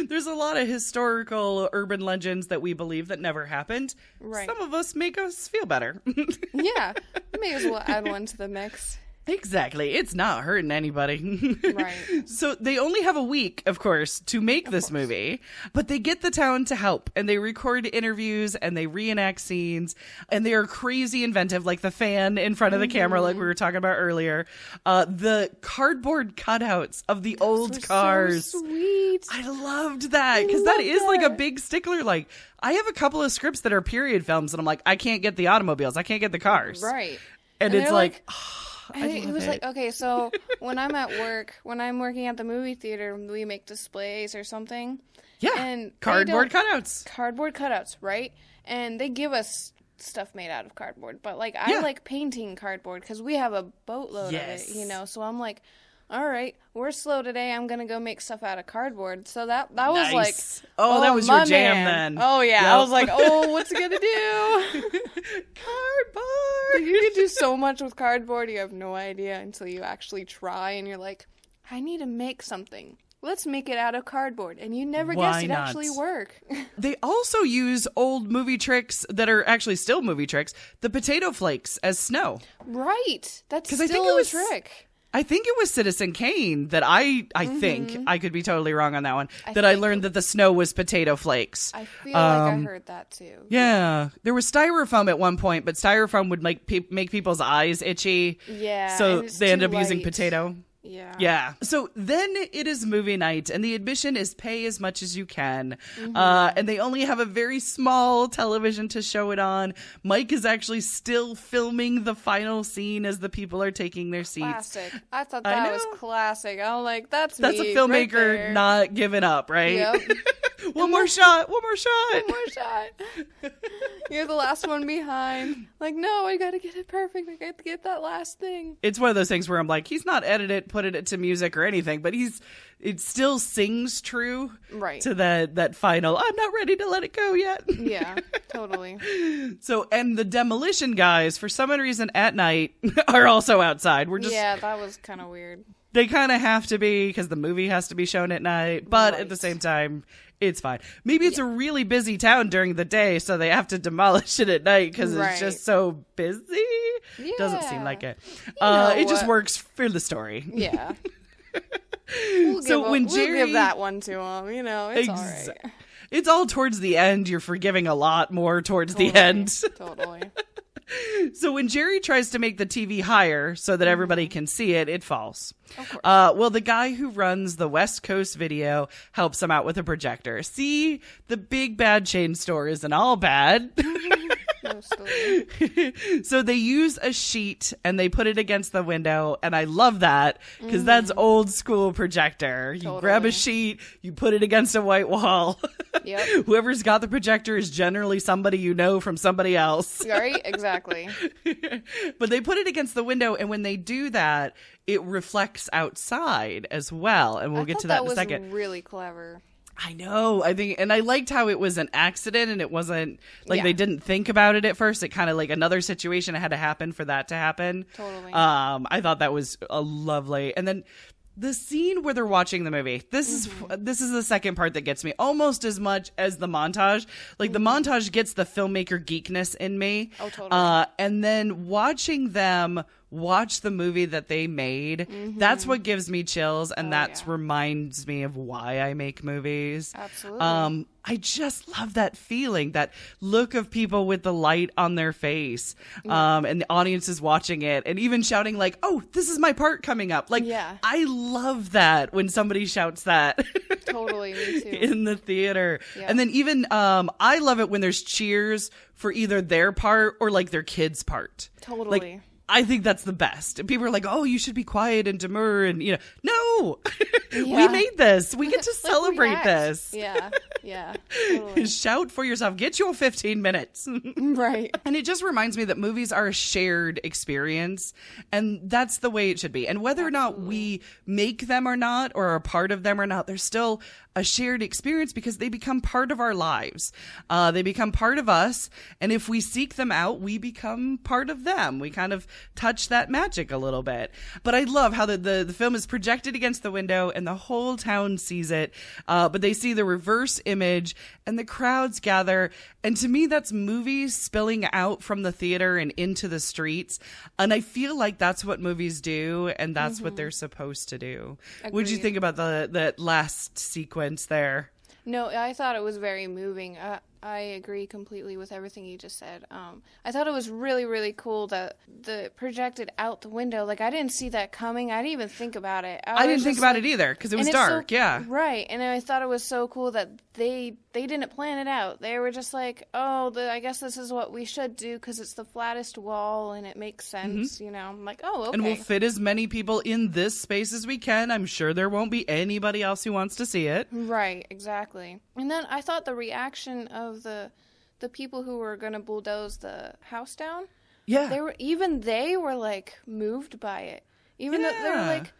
Speaker 1: There's a lot of historical urban legends that we believe that never happened.
Speaker 2: Right.
Speaker 1: Some of us make us feel better.
Speaker 2: Yeah. May as well add one to the mix.
Speaker 1: Exactly. It's not hurting anybody.
Speaker 2: Right.
Speaker 1: So they only have a week, of course, to make this movie, but they get the town to help, and they record interviews and they reenact scenes, and they are crazy inventive, like the fan in front of the camera, like we were talking about earlier. The cardboard cutouts of the old cars.
Speaker 2: So sweet.
Speaker 1: I loved that, because that is like a big stickler. Like, I have a couple of scripts that are period films, and I'm like, I can't get the automobiles. I can't get the cars.
Speaker 2: Right.
Speaker 1: And it's like...
Speaker 2: It was like, okay, so when I'm at work, when I'm working at the movie theater, we make displays or something.
Speaker 1: Yeah,
Speaker 2: and
Speaker 1: cardboard cutouts.
Speaker 2: Cardboard cutouts, right? And they give us stuff made out of cardboard. But, like, I like painting cardboard because we have a boatload of it, you know? So I'm like, all right, we're slow today. I'm going to go make stuff out of cardboard. So that was like...
Speaker 1: Oh, that was your jam then.
Speaker 2: Oh, yeah. Yep. I was like, oh, what's it going to do?
Speaker 1: Cardboard!
Speaker 2: You can do so much with cardboard. You have no idea until you actually try. And you're like, I need to make something. Let's make it out of cardboard. And you never guess it actually work.
Speaker 1: They also use old movie tricks that are actually still movie tricks. The potato flakes as snow.
Speaker 2: Right. That's still a trick.
Speaker 1: I think it was Citizen Kane that I think, I could be totally wrong on that one, I learned that the snow was potato flakes.
Speaker 2: I feel like I heard that too.
Speaker 1: Yeah. There was styrofoam at one point, but styrofoam would make people's eyes itchy.
Speaker 2: Yeah.
Speaker 1: So they ended up using potato.
Speaker 2: Yeah.
Speaker 1: Yeah. So then it is movie night, and the admission is pay as much as you can. And they only have a very small television to show it on. Mike is actually still filming the final scene as the people are taking their seats.
Speaker 2: Classic. I thought that was classic. I was like, that's
Speaker 1: a filmmaker
Speaker 2: right
Speaker 1: not giving up, right?
Speaker 2: Yep.
Speaker 1: One more shot.
Speaker 2: You're the last one behind. Like, no, I gotta get it perfect. I gotta get that last thing.
Speaker 1: It's one of those things where I'm like, he's not edited, put it to music or anything, but it still sings true to that final, I'm not ready to let it go yet.
Speaker 2: Yeah, totally.
Speaker 1: So, and the demolition guys, for some reason at night, are also outside.
Speaker 2: Yeah, that was kind of weird.
Speaker 1: They kind of have to be because the movie has to be shown at night, but at the same time, it's fine. Maybe it's a really busy town during the day, so they have to demolish it at night because it's just so busy. Yeah. Doesn't seem like it. It just works for the story.
Speaker 2: Yeah. We'll give that one to him. You know, it's all right.
Speaker 1: It's all towards the end. You're forgiving a lot more towards the end.
Speaker 2: Totally.
Speaker 1: So when Jerry tries to make the TV higher so that everybody can see it, it falls.
Speaker 2: Of course.
Speaker 1: Well, the guy who runs the West Coast Video helps him out with a projector. See, the big bad chain store isn't all bad. So they use a sheet and they put it against the window, and I love that because that's old school projector. You grab a sheet, you put it against a white wall.
Speaker 2: Yep.
Speaker 1: Whoever's got the projector is generally somebody you know from somebody else.
Speaker 2: Right, exactly.
Speaker 1: But they put it against the window, and when they do that, it reflects outside as well, and we'll get to that in a second.
Speaker 2: That was really clever.
Speaker 1: I know. I think, and I liked how it was an accident and it wasn't like they didn't think about it at first. It kind of like another situation had to happen for that to happen.
Speaker 2: Totally.
Speaker 1: I thought that was a lovely. And then the scene where they're watching the movie. This is the second part that gets me almost as much as the montage. Like the montage gets the filmmaker geekness in me.
Speaker 2: Oh, totally.
Speaker 1: And then watching them watch the movie that they made, that's what gives me chills, and reminds me of why I make movies.
Speaker 2: Absolutely.
Speaker 1: I just love that feeling, that look of people with the light on their face, and the audience is watching it and even shouting like, oh, this is my part coming up. Like, I love that when somebody shouts that.
Speaker 2: Totally, me too.
Speaker 1: In the theater. Yeah. And then even, I love it when there's cheers for either their part or like their kid's part.
Speaker 2: Totally.
Speaker 1: Like, I think that's the best. People are like, oh, you should be quiet and demure and, no, woo! We made this. We get to celebrate this.
Speaker 2: Yeah, yeah. Totally.
Speaker 1: Shout for yourself. Get your 15 minutes.
Speaker 2: Right.
Speaker 1: And it just reminds me that movies are a shared experience, and that's the way it should be. And whether or not we make them or not, or are a part of them or not, they're still a shared experience because they become part of our lives. They become part of us. And if we seek them out, we become part of them. We kind of touch that magic a little bit. But I love how the film is projected against the window and the whole town sees it. But they see the reverse image and the crowds gather. And to me, that's movies spilling out from the theater and into the streets. And I feel like that's what movies do. And that's what they're supposed to do. What did you think about that last sequence there?
Speaker 2: No, I thought it was very moving. I agree completely with everything you just said. I thought it was really, really cool that the projected out the window. Like, I didn't see that coming. I didn't even think about it.
Speaker 1: I didn't think about it either because it was dark. Yeah.
Speaker 2: Right. And I thought it was so cool that they didn't plan it out. They were just like, oh, I guess this is what we should do because it's the flattest wall and it makes sense, you know. I'm like, oh, okay.
Speaker 1: And we'll fit as many people in this space as we can. I'm sure there won't be anybody else who wants to see it.
Speaker 2: Right, exactly. And then I thought the reaction of the people who were going to bulldoze the house down, they were like moved by it. Even though they were like,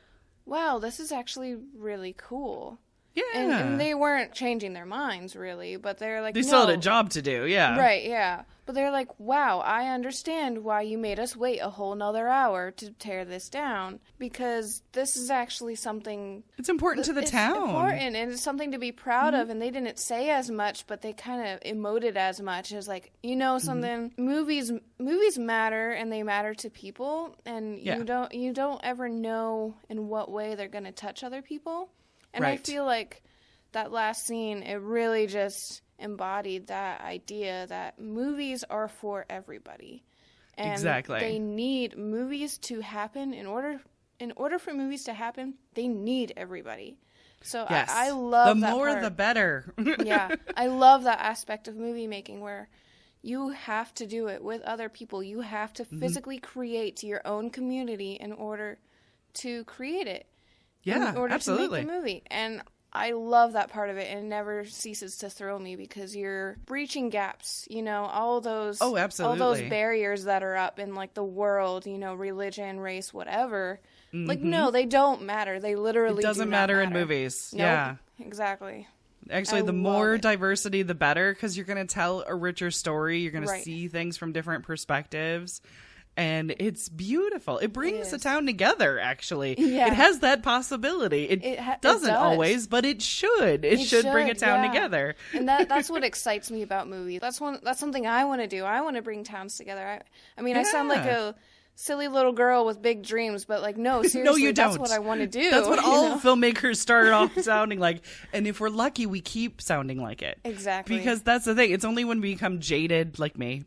Speaker 2: wow, this is actually really cool.
Speaker 1: Yeah.
Speaker 2: And they weren't changing their minds, really, but they're like,
Speaker 1: they still had a job to do, yeah.
Speaker 2: Right, yeah. But they're like, wow, I understand why you made us wait a whole nother hour to tear this down, because this is actually something...
Speaker 1: It's important to the town.
Speaker 2: It's important, and it's something to be proud of, and they didn't say as much, but they kind of emoted as much as like, you know something, movies matter, and they matter to people, and you don't ever know in what way they're going to touch other people. And I feel like that last scene, it really just embodied that idea that movies are for everybody. And
Speaker 1: exactly.
Speaker 2: They need movies to happen. In order for movies to happen, they need everybody. So
Speaker 1: yes.
Speaker 2: I love that
Speaker 1: the more,
Speaker 2: part.
Speaker 1: the better.
Speaker 2: Yeah. I love that aspect of movie making where you have to do it with other people. You have to physically create your own community in order to create it.
Speaker 1: Yeah,
Speaker 2: in order
Speaker 1: absolutely.
Speaker 2: to make the movie. And I love that part of it, and it never ceases to thrill me because you're breaching gaps, you know, all those barriers that are up in like the world, you know, religion, race, whatever. Like, no, they don't matter. They literally
Speaker 1: doesn't
Speaker 2: do
Speaker 1: matter
Speaker 2: not matter
Speaker 1: in movies.
Speaker 2: Nope,
Speaker 1: yeah,
Speaker 2: exactly.
Speaker 1: Actually, the more diversity, the better, because you're going to tell a richer story. You're going to see things from different perspectives. And it's beautiful. It brings the town together, actually. Yeah. It has that possibility. It doesn't always, but it should. It should bring a town together.
Speaker 2: And that's what excites me about movies. That's something I want to do. I want to bring towns together. I mean, I sound like a silly little girl with big dreams, but like, no, seriously,
Speaker 1: no, you
Speaker 2: that's
Speaker 1: don't.
Speaker 2: what I want to do.
Speaker 1: That's what all filmmakers start off sounding like. And if we're lucky, we keep sounding like it.
Speaker 2: Exactly.
Speaker 1: Because that's the thing. It's only when we become jaded, like me.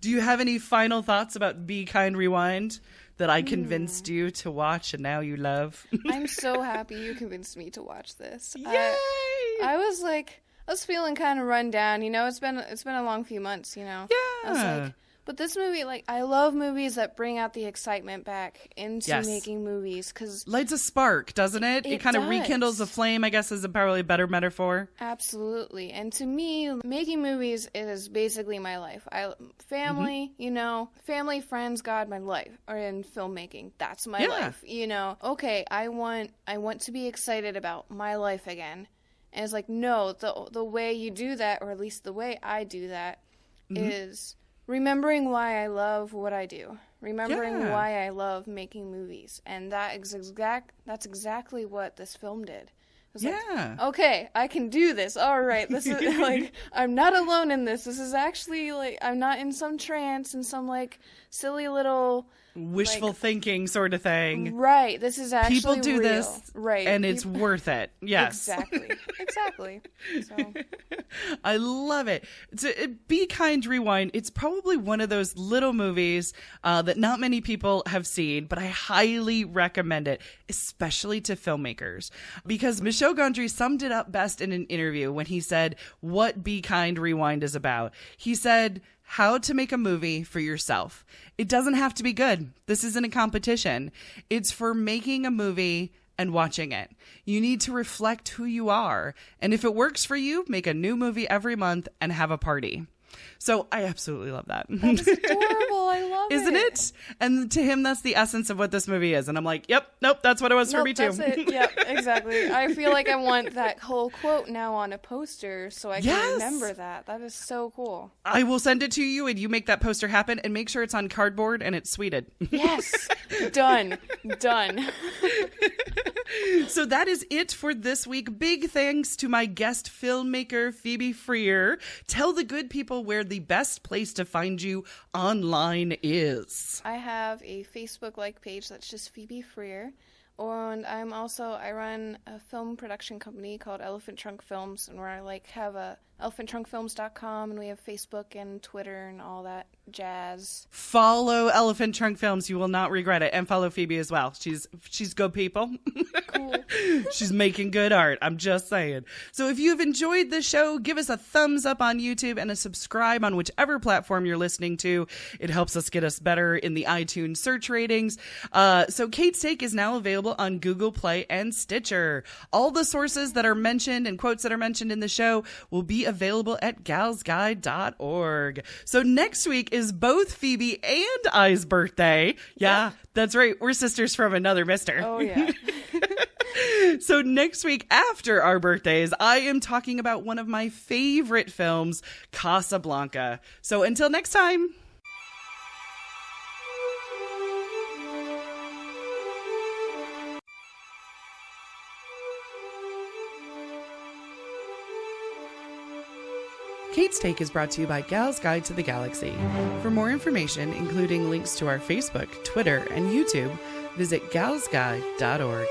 Speaker 1: Do you have any final thoughts about Be Kind Rewind that I convinced you to watch and now you love?
Speaker 2: I'm so happy you convinced me to watch this.
Speaker 1: Yay!
Speaker 2: I was feeling kind of run down, you know. It's been a long few months, you know.
Speaker 1: Yeah.
Speaker 2: I was like, but this movie, like, I love movies that bring out the excitement back into making movies, because
Speaker 1: lights a spark, doesn't it? It kind of rekindles a flame, I guess, is probably a better metaphor.
Speaker 2: Absolutely. And to me, making movies is basically my life. Family, you know, family, friends, God, my life, or in filmmaking. That's my life, you know. Okay, I want to be excited about my life again. And it's like, no, the way you do that, or at least the way I do that, is remembering why I love what I do. Remembering why I love making movies. And that's exactly what this film did. It was like, okay, I can do this. All right, this is like, I'm not alone in this. This is actually like, I'm not in some trance, in some like silly little
Speaker 1: wishful thinking sort of thing.
Speaker 2: Right. This is actually
Speaker 1: people do
Speaker 2: real.
Speaker 1: this,
Speaker 2: right?
Speaker 1: And it's worth it. Yes,
Speaker 2: exactly. Exactly. So.
Speaker 1: I love it. Be Kind Rewind. It's probably one of those little movies that not many people have seen, but I highly recommend it, especially to filmmakers. Because Michel Gondry summed it up best in an interview when he said what Be Kind Rewind is about. He said, how to make a movie for yourself. It doesn't have to be good. This isn't a competition. It's for making a movie and watching it. You need to reflect who you are. And if it works for you, make a new movie every month and have a party. So I absolutely love that.
Speaker 2: That's adorable. I love it.
Speaker 1: Isn't it? And to him, that's the essence of what this movie is. And I'm like, yep, nope, that's what it was for me too.
Speaker 2: That's it. Yep, exactly. I feel like I want that whole quote now on a poster so I can remember that. That is so cool.
Speaker 1: I will send it to you and you make that poster happen and make sure it's on cardboard and it's Sweded.
Speaker 2: Yes. Done.
Speaker 1: So that is it for this week. Big thanks to my guest filmmaker, Phoebe Frear. Tell the good people where the best place to find you online is.
Speaker 2: I have a Facebook like page that's just Phoebe Frear. And I run a film production company called Elephant Trunk Films, and where I have a elephantTrunkFilms.com, and we have Facebook and Twitter and all that jazz.
Speaker 1: Follow Elephant Trunk Films. You will not regret it. And follow Phoebe as well. She's good people.
Speaker 2: Cool.
Speaker 1: She's making good art. I'm just saying. So if you've enjoyed the show, give us a thumbs up on YouTube and a subscribe on whichever platform you're listening to. It helps us get us better in the iTunes search ratings. So Kate's Take is now available on Google Play and Stitcher. All the sources that are mentioned and quotes that are mentioned in the show will be available at galsguide.org. So next week is both Phoebe and I's birthday. Yeah, that's right. We're sisters from another mister.
Speaker 2: Oh, yeah.
Speaker 1: So next week after our birthdays, I am talking about one of my favorite films, Casablanca. So until next time. Kate's Take is brought to you by Gal's Guide to the Galaxy. For more information, including links to our Facebook, Twitter, and YouTube, visit galsguide.org.